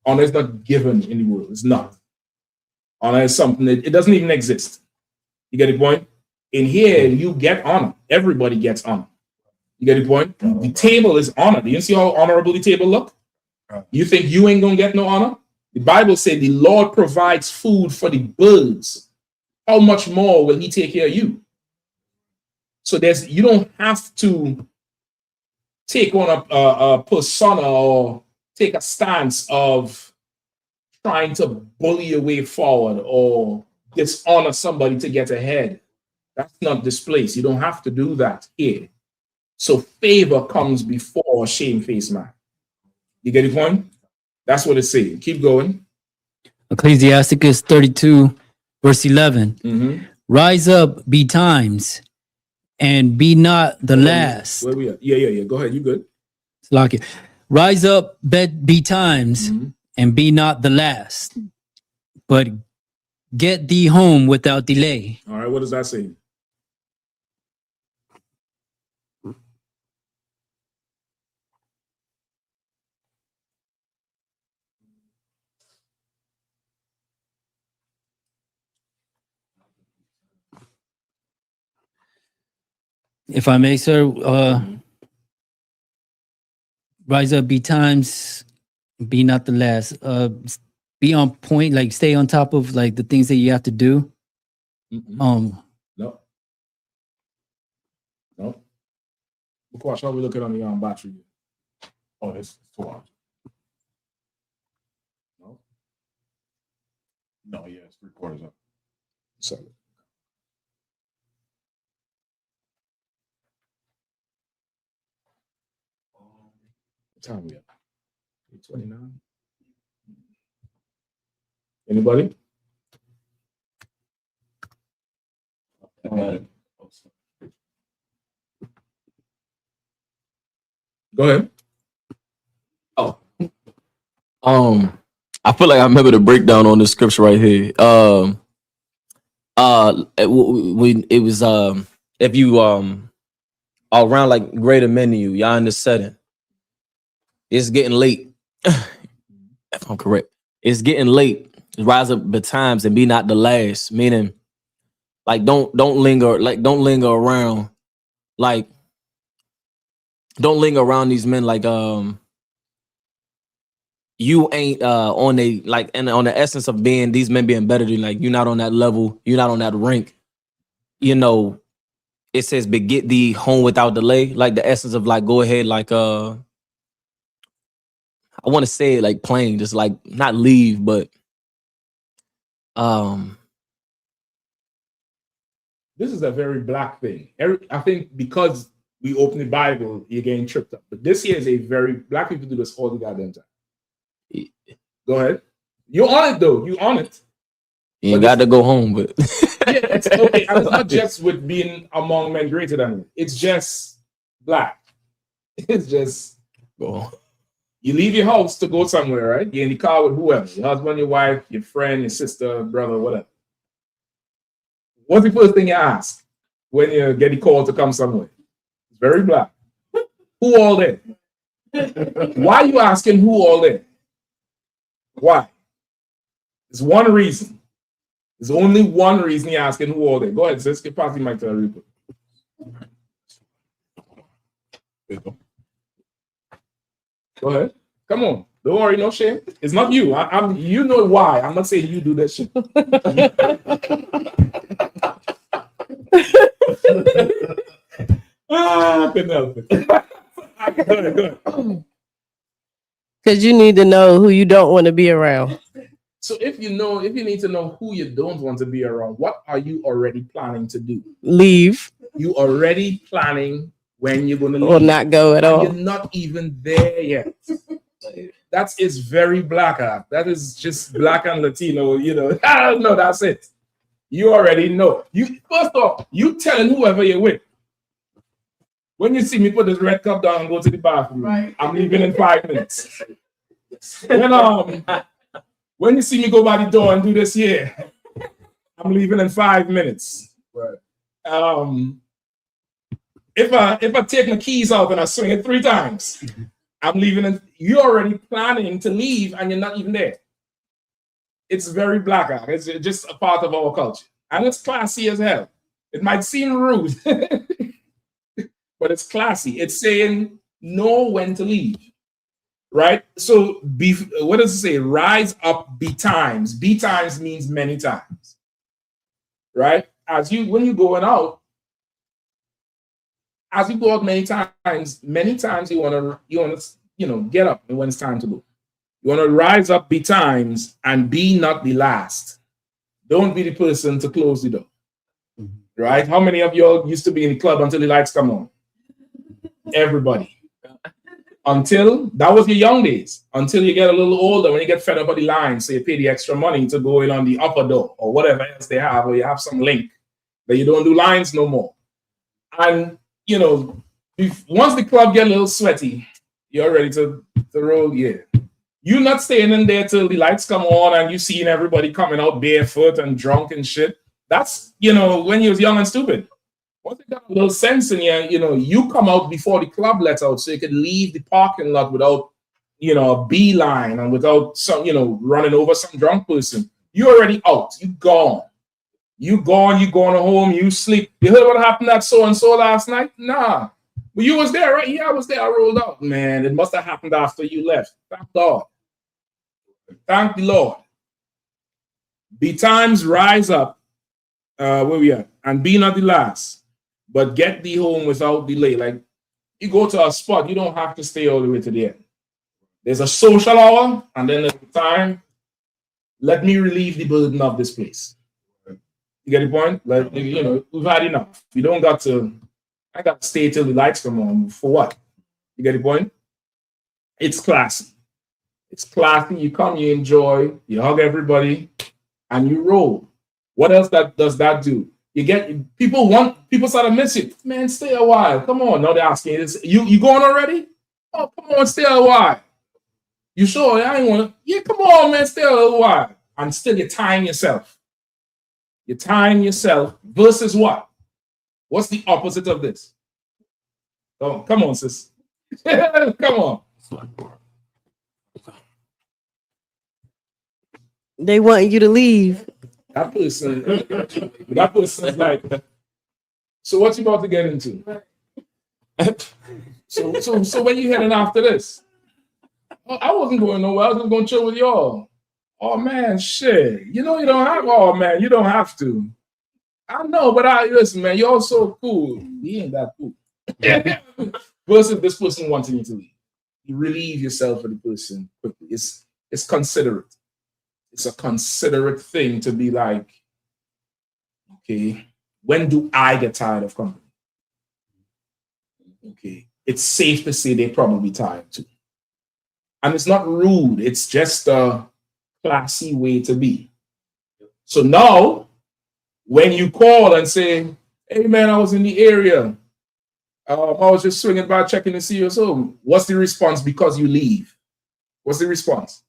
Honor is not given in the world. It's not. Honor is something that it doesn't even exist. You get the point? In here, you get honor. Everybody gets honor. You get the point? The table is honor. Do you see how honorable the table look? You think you ain't gonna get no honor? The Bible said the Lord provides food for the birds. How much more will he take care of you? So you don't have to take on a persona or take a stance of trying to bully your way forward or dishonor somebody to get ahead. That's not this place. You don't have to do that here. So favor comes before shamefaced man. You get the point? That's what it's saying. Keep going.
Ecclesiasticus 32, verse 11. Rise up, be times, and be not the last.
Where we at? Yeah. Go ahead. You good?
Like it. Rise up, be times, and be not the last, but get thee home without delay.
All right. What does that say?
If I may, sir, rise up, be times, be not the last. Be on point, like stay on top of like the things that you have to do.
No. Watch how we look at on the battery. Oh, it's 2 hours. No, yeah, it's 3/4 up. So. What time we at? 8:29. Anybody? Go ahead.
I feel like I remember the breakdown on this scripture right here. When it was if you around like greater men than you, y'all in the setting. It's getting late. If I'm correct, it's getting late. Rise up the times and be not the last. Meaning, like don't linger around. Like don't linger around these men. Like you ain't on a like and on the essence of being these men being better than like you're not on that level. You're not on that rank. You know, it says, "But get thee home without delay." Like the essence of like go ahead like I want to say it like plain, just like not leave, but
this is a very black thing. I think because we open the Bible, you're getting tripped up. But this here is a very black people do this all the goddamn time. Go ahead. You're on it though. You on it.
You got to go home, but
yeah, it's okay. And it's not just with being among men greater than you. It's just black. It's just you leave your house to go somewhere, right? You're in the car with whoever, your husband, your wife, your friend, your sister, brother, whatever. What's the first thing you ask when you get the call to come somewhere? It's very black. Who all there? Why are you asking who all there? Why? There's one reason. There's only one reason you're asking who all there. Go ahead, sis. Get past the mic to Aripa. Go ahead. Come on. Don't worry, no shame. It's not you. I'm. You know why. I'm not saying you do that shit. Penelope. Good.
Because you need to know who you don't want to be around.
So if you need to know who you don't want to be around, what are you already planning to do?
Leave.
You already planning when you're going to leave.
Or not go at all.
You're not even there yet. That is very black. That is just black and Latino, you know. No, that's it. You already know. First off, you telling whoever you're with. When you see me put this red cup down and go to the bathroom, right. I'm leaving in 5 minutes. When you see me go by the door and do this here, I'm leaving in 5 minutes. Right. If I take my keys out and I swing it 3 times, I'm leaving. You're already planning to leave and you're not even there. It's very black. It's just a part of our culture. And it's classy as hell. It might seem rude, but it's classy. It's saying know when to leave. right? So what does it say? Rise up betimes. Betimes means many times, right? When you're going out, as you go out many times you want to get up when it's time to go. You want to rise up betimes and be not the last. Don't be the person to close the door. Right? How many of y'all used to be in the club until the lights come on? Everybody. Until that was your young days. Until you get a little older, when you get fed up of the line, so you pay the extra money to go in on the upper door or whatever else they have, or you have some link that you don't do lines no more. And once the club get a little sweaty, you're ready to roll. Yeah. You're not staying in there till the lights come on and you seeing everybody coming out barefoot and drunk and shit. That's, when you was young and stupid. Once you got a little sense in you, you come out before the club lets out so you could leave the parking lot without, a beeline and without some, running over some drunk person. You're already out. You gone. You gone. You going home. You sleep. You heard what happened at so-and-so last night? Nah. But you was there, right? Yeah, I was there. I rolled out. Man, it must have happened after you left. Thank God. Thank the Lord. Betimes rise up, where we at, and be not the last, but get thee home without delay. Like, you go to a spot, you don't have to stay all the way to the end. There's a social hour, and then there's the time. Let me relieve the burden of this place. You get the point? Like, we've had enough. You don't got to, I got to stay till the lights come on. For what? You get the point? It's classy. It's classy. You come, you enjoy, you hug everybody, and you roll. What else does that do? You get people start to miss you. Man, stay a while. Come on. Now they're asking, you going already? Oh, come on, stay a while. You sure? I ain't want to. Yeah, come on, man, stay a little while. And still you're tying yourself. You're tying yourself versus what? What's the opposite of this? Oh, come on, sis. Come on.
They want you to leave.
That person is like, so what you about to get into? So when you heading after this? Oh, I wasn't going nowhere. I was just going to chill with y'all. Oh man, shit. You don't have. Oh man, you don't have to. I know, but listen, man. You're so cool. He ain't that cool. Versus this person wanting you to leave. You relieve yourself for the person quickly. It's considerate. It's a considerate thing to be like, okay, when do I get tired of company? Okay, it's safe to say they probably tired too. And it's not rude. It's just a classy way to be. So now, when you call and say, hey man, I was in the area. I was just swinging by checking to see you. So what's the response because you leave? What's the response?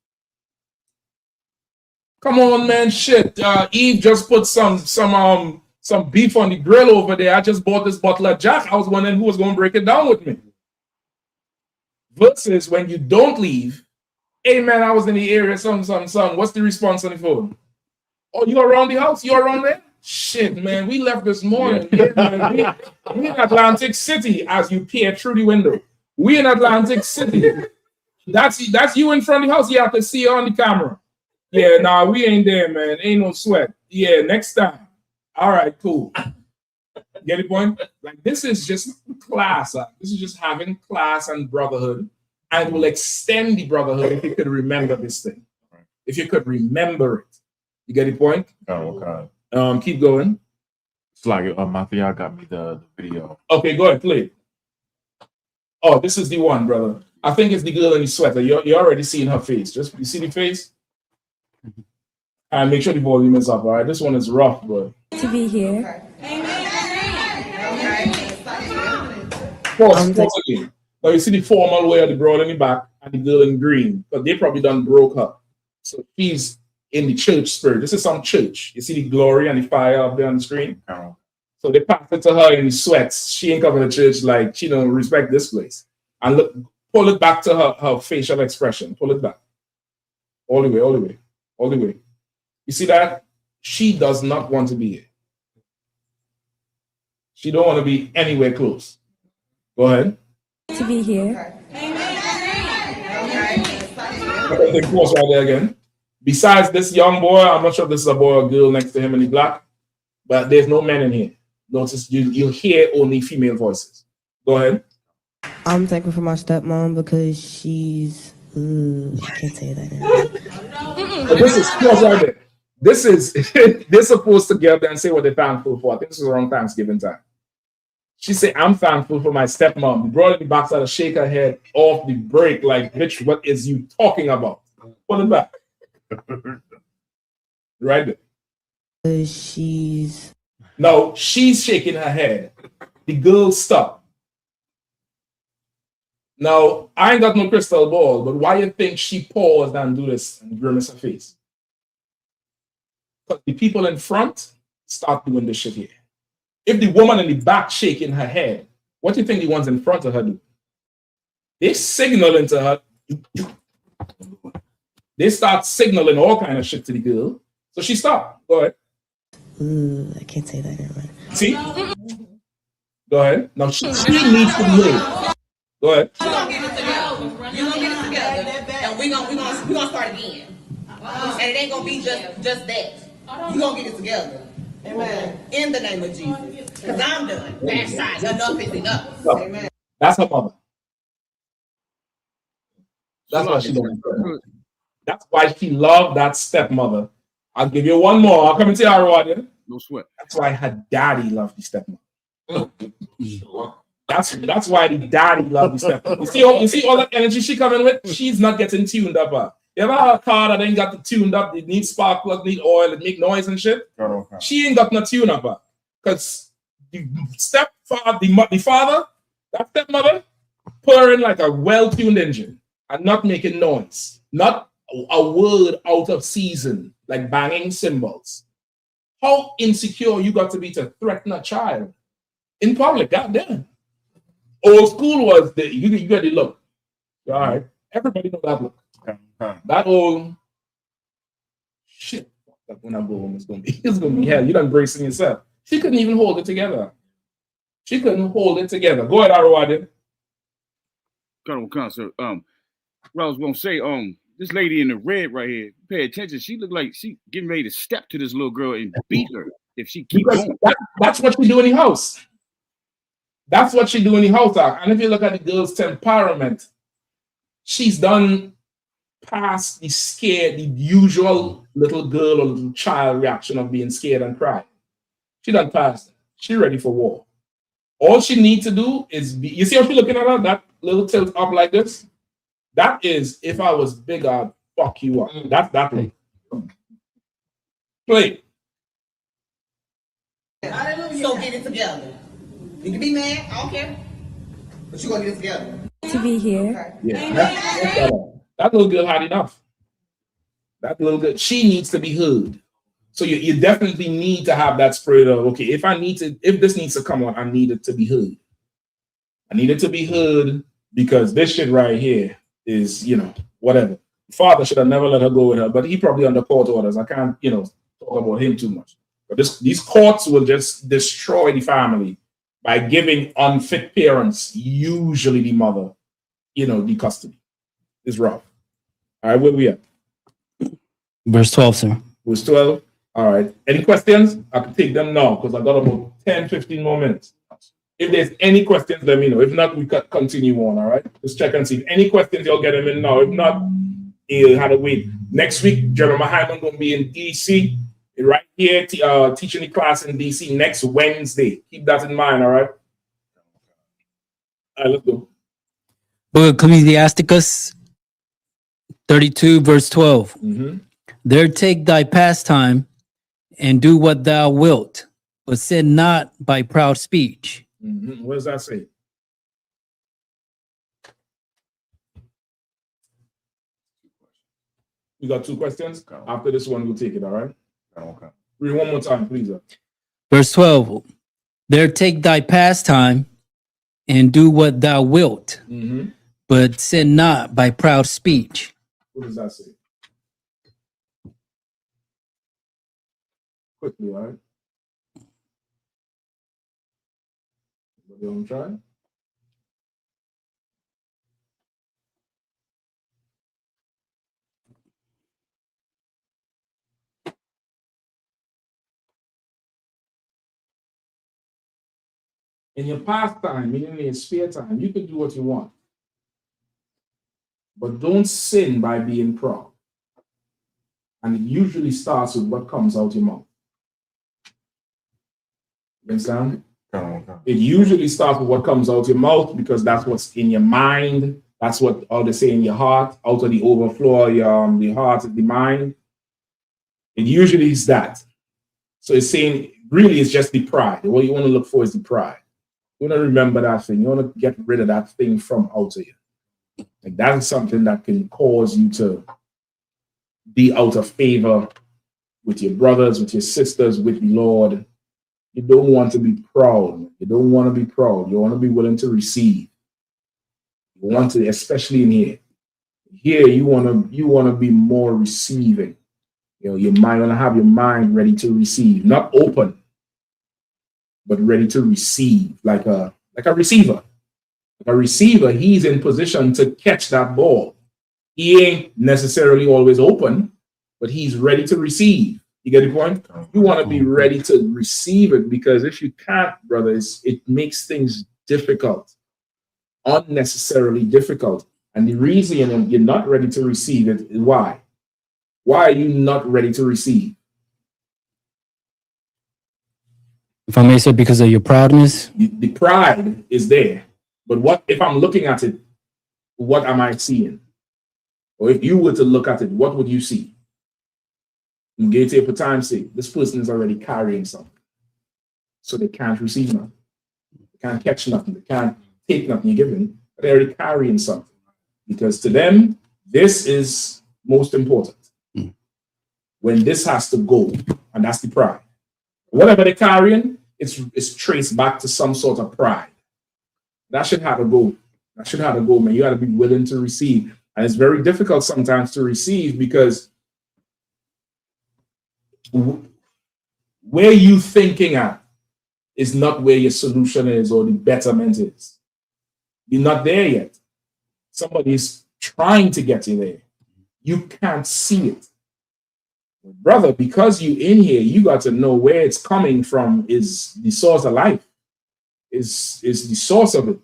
Come on, man, shit. Eve just put some beef on the grill over there. I just bought this bottle of Jack. I was wondering who was going to break it down with me. Versus when you don't leave, hey, man, I was in the area, son. What's the response on the phone? Oh, you around the house? You around there? Shit, man, we left this morning. Yeah, man. We in Atlantic City as you peer through the window. We in Atlantic City. That's you in front of the house. You have to see you on the camera. Yeah, nah, we ain't there, man. Ain't no sweat. Yeah, next time. All right, cool. Get the point? Like, this is just class. This is just having class and brotherhood. And it will extend the brotherhood if you could remember this thing. If you could remember it. You get the point?
Oh, okay.
Keep going.
It's like Mafia got me the video.
Okay, go ahead, play it. Oh, this is the one, brother. I think it's the girl in the sweater. You're already seeing her face. Just you see the face? And make sure the volume is up, all right? This one is rough, but
To be here.
Pause again. Now you see the formal wear, the broad in the back, and the girl in green. But they probably done broke her. So she's in the church spirit. This is some church. You see the glory and the fire up there on the screen?
Oh.
So they passed it to her in sweats. She ain't coming to church like she don't respect this place. And look, pull it back to her facial expression. Pull it back. All the way. You see that? She does not want to be here. She don't want to be anywhere close. Go ahead.
To be here.
They pause right there again. Besides this young boy, I'm not sure if this is a boy or girl next to him in the black, but there's no men in here. Notice you'll hear only female voices. Go ahead.
I'm thankful for my stepmom because she's. I can't say that.
But this is pause right there. This is they're supposed to get up there and say what they're thankful for. I think this is around Thanksgiving time. She said, I'm thankful for my stepmom. The brother in the backside to shake her head off the break, like, bitch, what is you talking about? Pull it back. Right there.
She's.
No, she's shaking her head. The girl stopped. Now, I ain't got no crystal ball, but why you think she paused and do this and grimace her face? Because the people in front start doing this shit here. If the woman in the back shaking her head, what do you think the ones in front of her do? They signaling to her. They start signaling all kind of shit to the girl. So she stopped. Go ahead.
I can't say that.
See? Go ahead. Now she needs to be heard. Go ahead.
You're gonna get it together. You're gonna get it together. And we're gonna start again. And it ain't gonna be just that. You're gonna get it together. Amen. In the name of Jesus. Because I'm done. Backside. Enough is enough.
No.
Amen.
That's her mother. That's why she don't. That's why she loved that stepmother. I'll give you one more. I'll come and tell you, Rod.
No sweat.
That's why her daddy loved the stepmother. That's why the daddy loved the stepmother. You see all that energy she coming with? She's not getting tuned up. You ever have a car that ain't got the tuned up? It needs spark plug, need oil, it make noise and shit. She ain't got no tune up. Because the stepfather, the father, that stepmother, purring like a well-tuned engine and not making noise. Not a word out of season, like banging cymbals. How insecure you got to be to threaten a child in public? Goddamn. Old school was you got the look. All right. Everybody know that look. That old shit. That when I go home, it's gonna be hell. You done bracing yourself. She couldn't even hold it together. She couldn't hold it together. Go ahead, Arwadi.
Colonel Concert. What I was gonna say, this lady in the red right here, pay attention. She looked like she getting ready to step to this little girl and beat her if she keeps going.
That's what she do in the house. That's what she do in the house. And if you look at the girl's temperament, she's done past the scared, the usual little girl or little child reaction of being scared and crying. She done past it. She ready for war. All she needs to do is be, you see how she looking at her? That little tilt up like this? That is, if I was big, I'd fuck you up. That's that way. Play.
So get it together. You can be mad, I don't care. But you're gonna get it together.
To be here.
Yeah. That little girl had enough. That little girl, she needs to be heard. So you definitely need to have that spirit of, okay, if this needs to come on, I need it to be heard. I need it to be heard because this shit right here is, whatever. The father should have never let her go with her, but he probably under court orders. I can't, talk about him too much. But these courts will just destroy the family by giving unfit parents, usually the mother, the custody. It's rough. All right, where we at?
Verse 12, sir.
Verse 12. All right. Any questions? I can take them now because I got about 10, 15 more minutes. If there's any questions, let me know. If not, we can continue on. All right. Just check and see. If any questions, you'll get them in now. If not, you'll have to wait. Next week, Jeremiah Hyman going to be in DC, right here, teaching the class in DC next Wednesday. Keep that in mind. All right. All right, let's go.
Book of Ecclesiasticus 32, verse 12. There take thy pastime and do what thou wilt, but sin not by proud speech.
What does that say? We got two questions. After this one, we'll take it, all right? Okay. Read one more time, please.
Verse 12. There take thy pastime and do what thou wilt, but sin not by proud speech.
What does that say? Quickly, all right? Anybody want to try? In your pastime, meaning in your spare time, you can do what you want. But don't sin by being proud. And it usually starts with what comes out your mouth. You understand? It usually starts with what comes out your mouth because that's what's in your mind. That's what all they say in your heart. Out of the overflow of the heart and the mind. It usually is that. So it's saying really it's just the pride. What you want to look for is the pride. You want to remember that thing. You want to get rid of that thing from out of you. Like that is something that can cause you to be out of favor with your brothers, with your sisters, with the Lord. You don't want to be proud. You don't want to be proud. You want to be willing to receive. You want to, especially in here. Here you want to be more receiving. You know, your mind, want to have your mind ready to receive, not open, but ready to receive, like a receiver. Like a receiver, he's in position to catch that ball. He ain't necessarily always open, but he's ready to receive. You get the point? You want to be ready to receive it, because if you can't, brothers, it makes things difficult, unnecessarily difficult. And the reason you're not ready to receive it is why? Why are you not ready to receive?
If I may say, because of your proudness?
The pride is there. But what if I'm looking at it, what am I seeing? Or if you were to look at it, what would you see? In Gates for time's sake, this person is already carrying something. So they can't receive nothing. They can't catch nothing. They can't take nothing you're giving. But they're already carrying something. Because to them, this is most important. When this has to go, and that's the pride. Whatever they're carrying, it's traced back to some sort of pride. That should have to go. That should have to go, man. You got to be willing to receive. And it's very difficult sometimes to receive because where you thinking at is not where your solution is or the betterment is. You're not there yet. Somebody's trying to get you there. You can't see it. Brother, because you in here, you got to know where it's coming from is the source of life, is the source of it.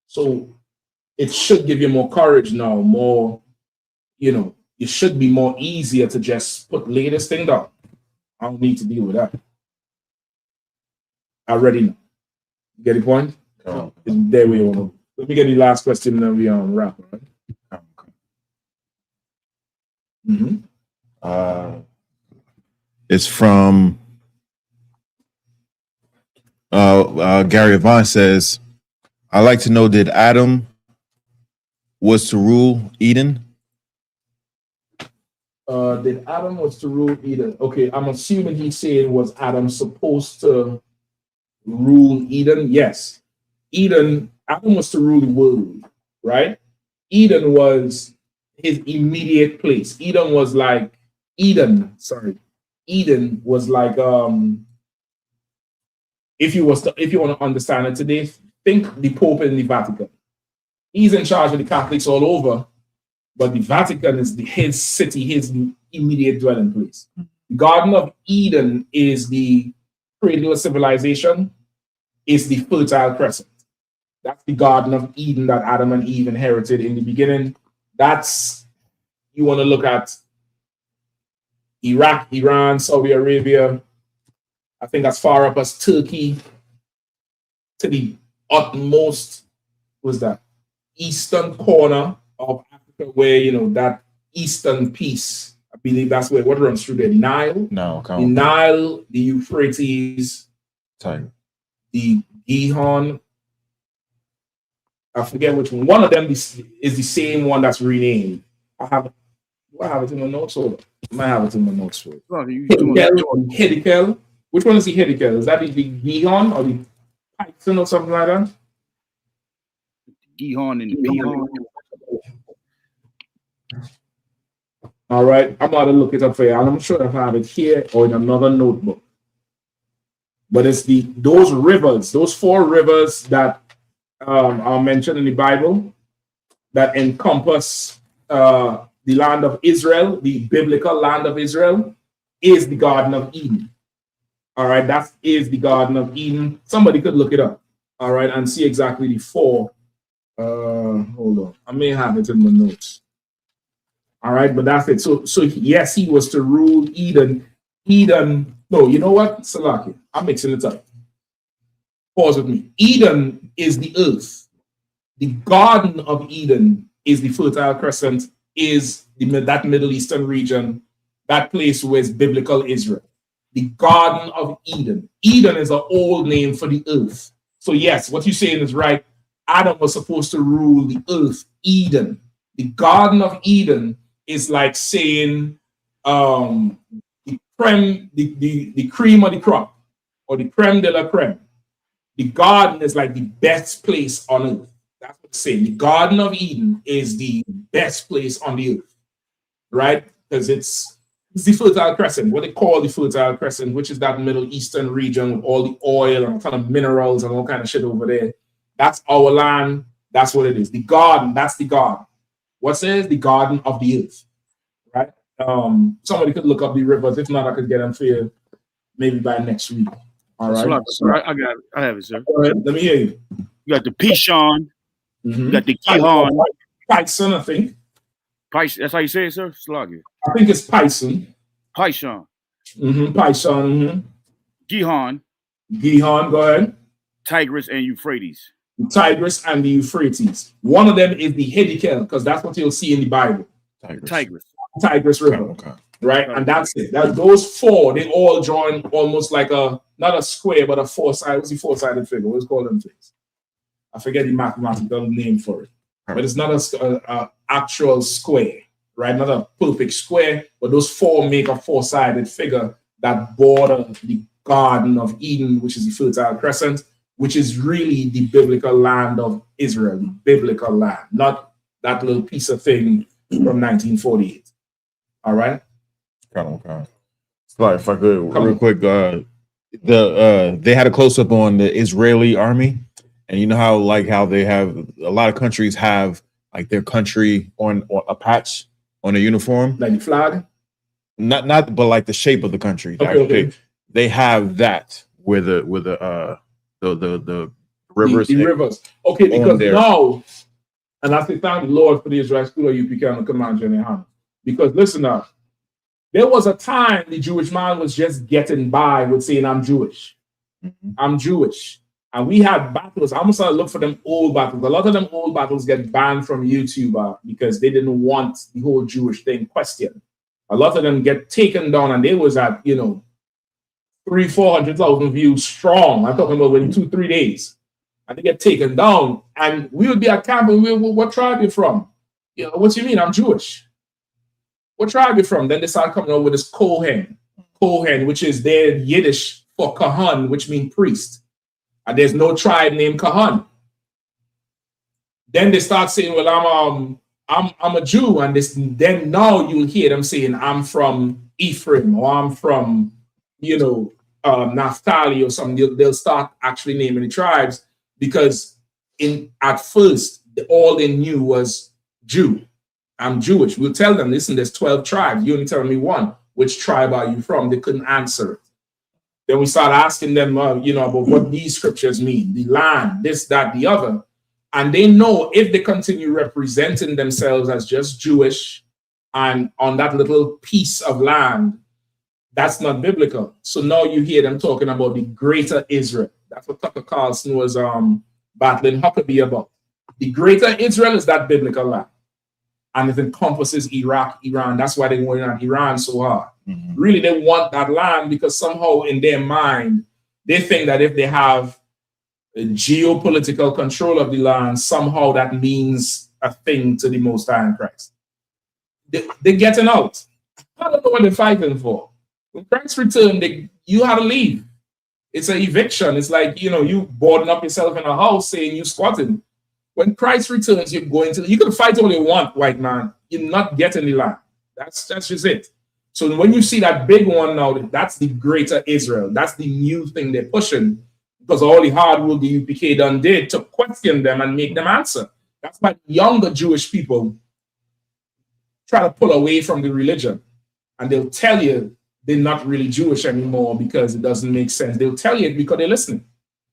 So it should give you more courage now, more, it should be more easier to just lay this thing down. I don't need to deal with that. I already know. You get the point? Oh. There we go. Let me get the last question and then we wrap, right?
It's from Gary Vaughn says, I'd like to know, did Adam was to rule Eden?
Did Adam was to rule Eden? Okay, I'm assuming he's saying was Adam supposed to rule Eden? Yes. Adam was to rule the world, right? Eden was his immediate place. Eden was like if you want to understand it today, think the Pope in the Vatican. He's in charge of the Catholics all over, but the Vatican is his city, his immediate dwelling place. The Garden of Eden is the cradle of civilization, is the Fertile Crescent. That's the Garden of Eden that Adam and Eve inherited in the beginning. That's, you want to look at Iraq, Iran, Saudi Arabia, I think as far up as Turkey, to the utmost, eastern corner of Africa, where, that eastern piece, I believe that's where, what runs through there? The Nile?
No,
the Nile, the Euphrates, the Gihon, I forget which one. One of them is the same one that's renamed. I have it in my notes. Hold on. I might have it in my notes. Hiddekel. Which one is the Hiddekel? Is that the Gihon or the Python or something like that?
Gihon and the Gihon.
All right. I'm going to look it up for you. And I'm sure if I have it here or in another notebook. But it's those rivers, those four rivers that are mentioned in the Bible that encompass the land of Israel, the biblical land of Israel, is the Garden of Eden. All right, that is the Garden of Eden. Somebody could look it up. All right, and see exactly the 4. Hold on. I may have it in my notes. All right, but that's it. So yes, he was to rule Eden. No, you know what? Salaki, I'm mixing it up. Pause with me. Eden is the earth. The Garden of Eden is the Fertile Crescent, is that Middle Eastern region, that place where it's biblical Israel. The Garden of Eden. Eden is an old name for the earth. So yes, what you're saying is right. Adam was supposed to rule the earth, Eden. The Garden of Eden is like saying the cream of the crop, or the creme de la creme. The garden is like the best place on earth. That's what it's saying. The Garden of Eden is the best place on the earth, right? Because it's the Fertile Crescent, what they call the Fertile Crescent, which is that Middle Eastern region with all the oil and kind of minerals and all kind of shit over there. That's our land. That's what it is. The garden, that's the garden. What says the Garden of the earth, right? Somebody could look up the rivers. If not, I could get them for you maybe by next week. All right.
So I got it. I have it, sir.
All right, let me hear you.
You got the Pishon. You got the Gihon.
Pison, I think.
Pison. That's how you say it, sir? Sluggy.
I think it's Pison.
Pishon.
Pison.
Gihon.
Gihon, go ahead.
Tigris and Euphrates.
The Tigris and the Euphrates. One of them is the Hiddekel, because that's what you'll see in the Bible. Tigris River. Okay. Right? And that's it. Those 4, they all join almost like not a square, but a 4-sided. What's the 4-sided figure? What's called them things? I forget the mathematical name for it. But it's not a actual square, right? Not a perfect square, but those 4 make a 4-sided figure that border the Garden of Eden, which is the Fertile Crescent, which is really the biblical land of Israel, the biblical land, not that little piece of thing from 1948. All right?
Okay. So if I could, real quick, they had a close-up on the Israeli army, and you know how they have a lot of countries have like their country on a patch on a uniform,
like the flag,
not but like the shape of the country.
Okay.
They have that where the rivers.
The rivers. Okay, because now, and I say thank the Lord for the Israelite school of UPK and the command Yahanna. Because listen up, there was a time the Jewish man was just getting by with saying, I'm Jewish. I'm Jewish. And we had battles. I'm going to look for them old battles. A lot of them old battles get banned from YouTube because they didn't want the whole Jewish thing questioned. A lot of them get taken down, and they was at, 300,000-400,000 views strong. I'm talking about within 2-3 days. And they get taken down. And we would be at camp and what tribe you from? What do you mean? I'm Jewish. What tribe you from? Then they start coming out with this Kohen, which is their Yiddish for Kahan, which means priest. And there's no tribe named Kahan. Then they start saying, well, I'm a Jew. And then now you'll hear them saying, I'm from Ephraim, or I'm from, Naphtali or something. They'll start actually naming the tribes, because at first, all they knew was Jew. I'm Jewish. We'll tell them, listen, there's 12 tribes. You only tell me one. Which tribe are you from? They couldn't answer it. Then we start asking them, about what these scriptures mean, the land, this, that, the other. And they know if they continue representing themselves as just Jewish and on that little piece of land, that's not biblical. So now you hear them talking about the greater Israel. That's what Tucker Carlson was battling Huckabee about. The greater Israel is that biblical land. And it encompasses Iraq, Iran. That's why they're going at Iran so hard. Really, they want that land because somehow in their mind, they think that if they have a geopolitical control of the land, somehow that means a thing to the Most High in Christ. They're getting out. I don't know what they're fighting for. When Christ returned, you had to leave. It's an eviction. It's like, you boarding up yourself in a house saying you're squatting. When Christ returns, you're going to, you can fight all you want, white man. You're not getting the land. That's just it. So when you see that big one now, that's the greater Israel. That's the new thing they're pushing, because all the hard work the UPK done did to question them and make them answer. That's why younger Jewish people try to pull away from the religion, and they'll tell you they're not really Jewish anymore because it doesn't make sense. They'll tell you it because they're listening.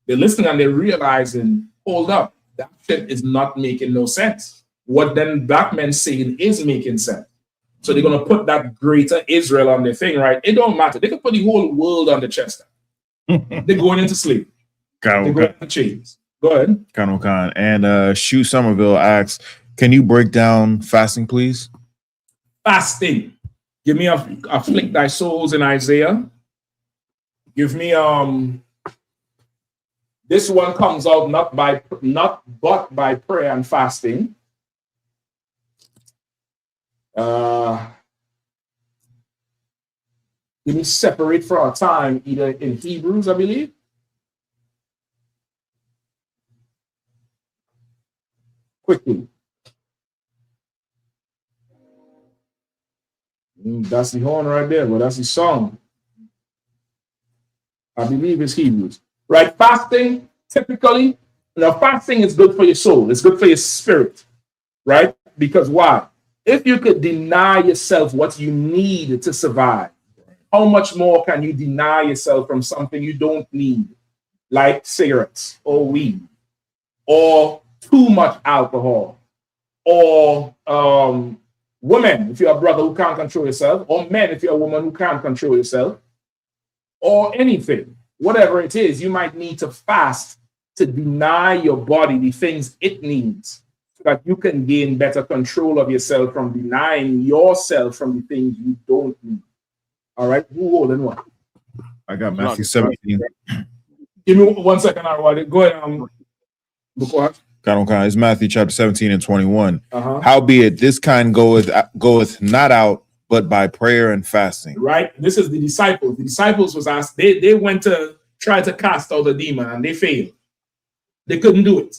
They're listening and they're realizing, hold up, that shit is not making no sense. What then black men saying is making sense. So they're gonna put that greater Israel on their thing, right? It don't matter. They can put the whole world on the chest. They're going into sleep. They're going into chains. Go ahead.
Khan. And Shu Somerville asks, can you break down fasting, please?
Fasting. Give me afflict thy souls in Isaiah. Give me this one comes out not but by prayer and fasting. Give me separate for a time, either in Hebrews, I believe. Quickly. That's the horn right there, but that's the song. I believe it's Hebrews. Right? Fasting, typically, fasting is good for your soul. It's good for your spirit. Right? Because why? If you could deny yourself what you need to survive, how much more can you deny yourself from something you don't need, like cigarettes or weed or too much alcohol or women, if you're a brother who can't control yourself, or men, if you're a woman who can't control yourself, or anything, whatever it is, you might need to fast to deny your body the things it needs so that you can gain better control of yourself from denying yourself from the things you don't need. All right, who holding what?
I got Matthew 17.
Give me 1 second, Arwadi. Go ahead.
It's Matthew chapter 17 and 21. Howbeit, this kind goeth not out, but by prayer and fasting.
Right? This is the disciples. The disciples was asked, they went to try to cast out the demon and they failed. They couldn't do it.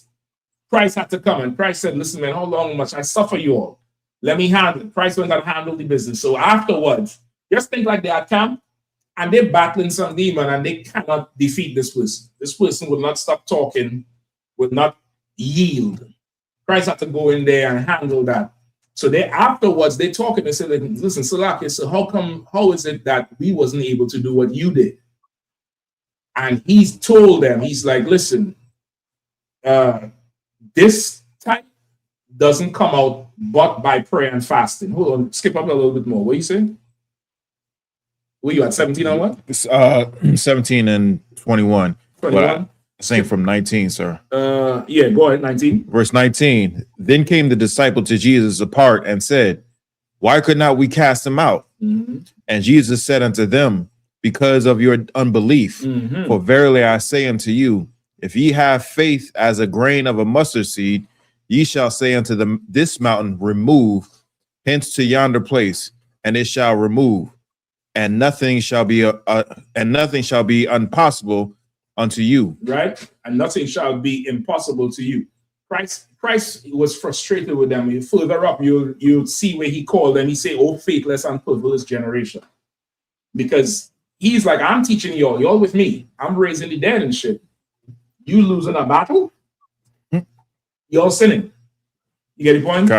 Christ had to come and Christ said, listen, man, how long must I suffer you all? Let me handle it. Christ went and handled the business. So afterwards, just think like they are camp and they're battling some demon and they cannot defeat this person. This person would not stop talking, would not yield. Christ had to go in there and handle that. So they afterwards they talking and say, listen, Salaki, so how is it that we wasn't able to do what you did? And he's told them, he's like, listen, this type doesn't come out but by prayer and fasting. Hold on, skip up a little bit more. What are you saying? Were you at 17 on what?
17 and 21.
21?
Saying from 19, sir.
Yeah, go ahead, 19.
Verse 19. Then came the disciple to Jesus apart and said, why could not we cast him out? And Jesus said unto them, because of your unbelief. For verily I say unto you, if ye have faith as a grain of a mustard seed, ye shall say unto this mountain, remove hence to yonder place, and it shall remove, and nothing shall be impossible unto you.
Right? And nothing shall be impossible to you. Christ was frustrated with them. Further up, you'll see where he called them. He said, oh, faithless and perverse generation. Because he's like, I'm teaching y'all with me. I'm raising the dead and shit. You losing a battle? You're sinning. You get the point?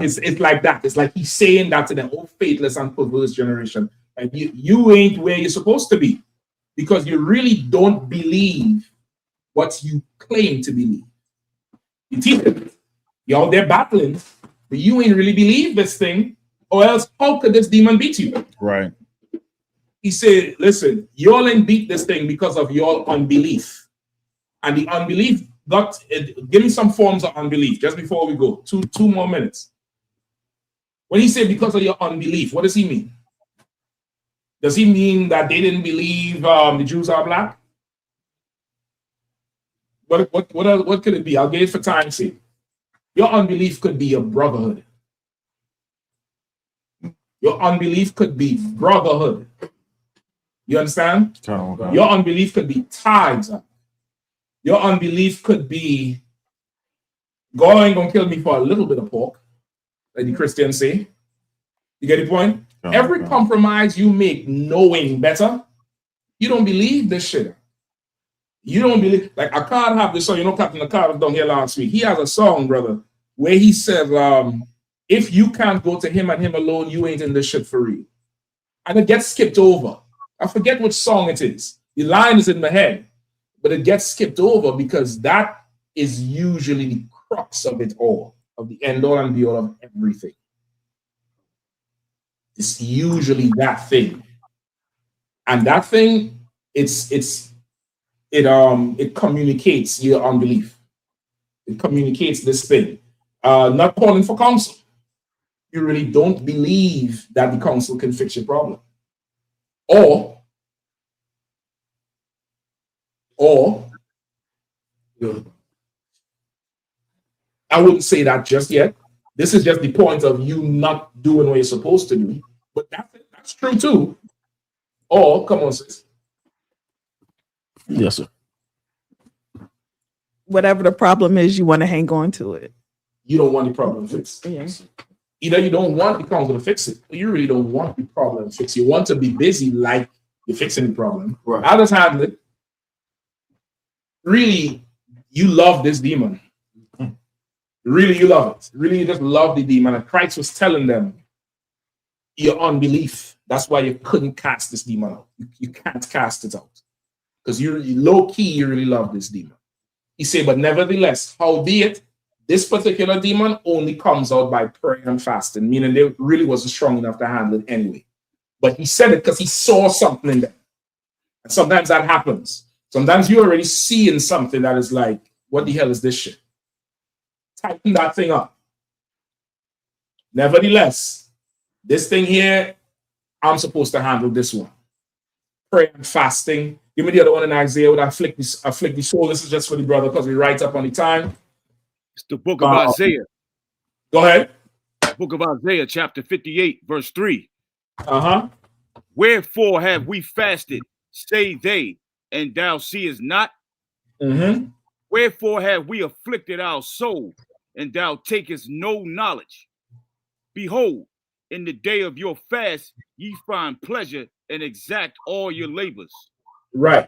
It's like that. It's like he's saying that to them, oh, faithless and perverse generation. And you ain't where you're supposed to be because you really don't believe what you claim to believe. You teach them. Y'all, they're battling, but you ain't really believe this thing, or else how could this demon beat you?
Right.
He said, listen, y'all ain't beat this thing because of your unbelief. And the unbelief give me some forms of unbelief just before we go. Two more minutes. When he said because of your unbelief, what does he mean? Does he mean that they didn't believe the Jews are black? What could it be? I'll get it for time's sake. Your unbelief could be a brotherhood. Your unbelief could be brotherhood. You understand? Your unbelief could be tithes. Your unbelief could be God ain't gonna kill me for a little bit of pork, like the Christians say. You get the point? Every compromise you make knowing better, you don't believe this shit. You don't believe, like Akkad have this song, Captain Akkad was down here last week. He has a song, brother, where he said, if you can't go to him and him alone, you ain't in this shit for real. And it gets skipped over. I forget which song it is. The line is in my head. but it gets skipped over because that is usually the crux of it all, of the end all and be all of everything. It's usually that thing. And that thing, it communicates your unbelief. It communicates this thing. Not calling for counsel. You really don't believe that the counsel can fix your problem. Or I wouldn't say that just yet. This is just the point of you not doing what you're supposed to do. But that's true too. Or, come on, sis.
Yes, sir.
Whatever the problem is, you want to hang on to it.
You don't want the problem fixed.
Yeah.
Either you don't want the counsel to fix it, or you really don't want the problem fixed. You want to be busy like you're fixing the problem.
Right.
I'll just handle it. Really, you love this demon. Really, you love it. Really, you just love the demon. And Christ was telling them, your unbelief. That's why you couldn't cast this demon out. You can't cast it out. Because you low key, you really love this demon. He said, but nevertheless, howbeit, this particular demon only comes out by prayer and fasting, meaning they really wasn't strong enough to handle it anyway. But he said it because he saw something in them. And sometimes that happens. Sometimes you're already seeing something that is like, what the hell is this shit? Tighten that thing up. Nevertheless, this thing here, I'm supposed to handle this one. Prayer and fasting. Give me the other one in Isaiah would afflict the soul. This is just for the brother because we write up on the time.
It's the book of Isaiah.
Go ahead.
Book of Isaiah, chapter 58, verse 3.
Uh-huh.
Wherefore have we fasted, say they, and thou seest not?
Mm-hmm.
Wherefore have we afflicted our soul, and thou takest no knowledge? Behold, in the day of your fast, ye find pleasure and exact all your labors.
Right.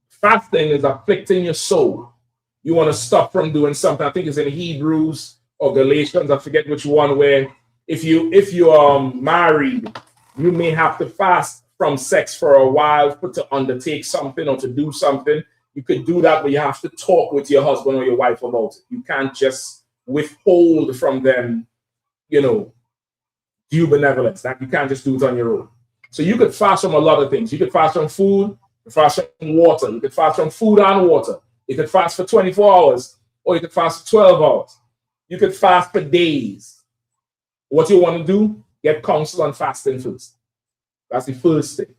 Fasting is afflicting your soul. You want to stop from doing something. I think it's in Hebrews or Galatians. I forget which one, where if you are married, you may have to fast from sex for a while to undertake something or to do something. You could do that, but you have to talk with your husband or your wife about it. You can't just withhold from them, due benevolence. That you can't just do it on your own. So you could fast from a lot of things. You could fast from food, you could fast from water, you could fast from food and water. You could fast for 24 hours, or you could fast for 12 hours. You could fast for days. What you want to do, get counsel on fasting first. That's the first thing.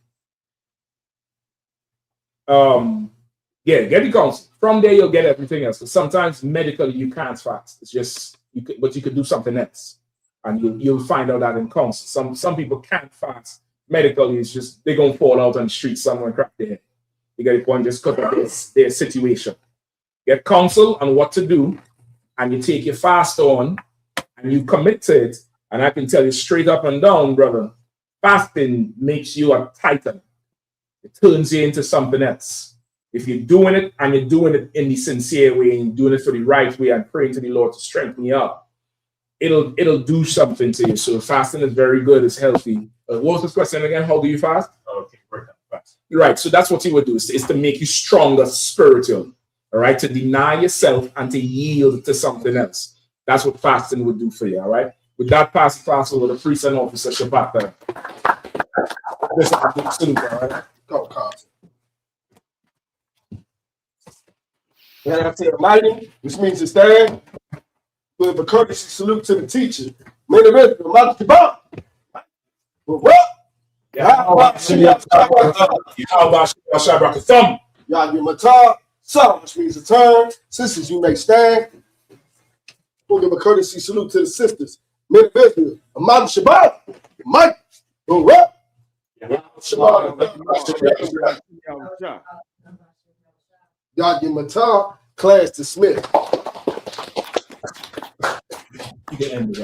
Get the counsel. From there, you'll get everything else. Because sometimes medically you can't fast. It's just, but you could do something else. And you'll find out that in counsel. Some people can't fast medically. It's just, they're going to fall out on the street somewhere and crack their head. You get the point, just cut off their situation. Get counsel on what to do, and you take your fast on, and you commit to it. And I can tell you straight up and down, brother, fasting makes you a titan. It turns you into something else. If you're doing it, and you're doing it in the sincere way, and you're doing it for the right way, and praying to the Lord to strengthen you up, it'll do something to you. So fasting is very good. It's healthy. What was this question again? How do you fast? Okay, break down fast. Right. So that's what he would do. Is to make you stronger spiritually. All right. To deny yourself and to yield to something else. That's what fasting would do for you. All right. With that, pass over the priest and officer Shabbat. This is a big salute. All right.
Go, Carlton. Then I say mighty, which means to stand. With a courtesy salute to the teacher. Men of Israel, Mount Shabbat. What? Yahweh Matar, son, which means to turn. Sisters, you may stand. We'll give a courtesy salute to the sisters. Men of Israel, Mount Shabbat. Mike, what? Yahweh Matar, class dismissed.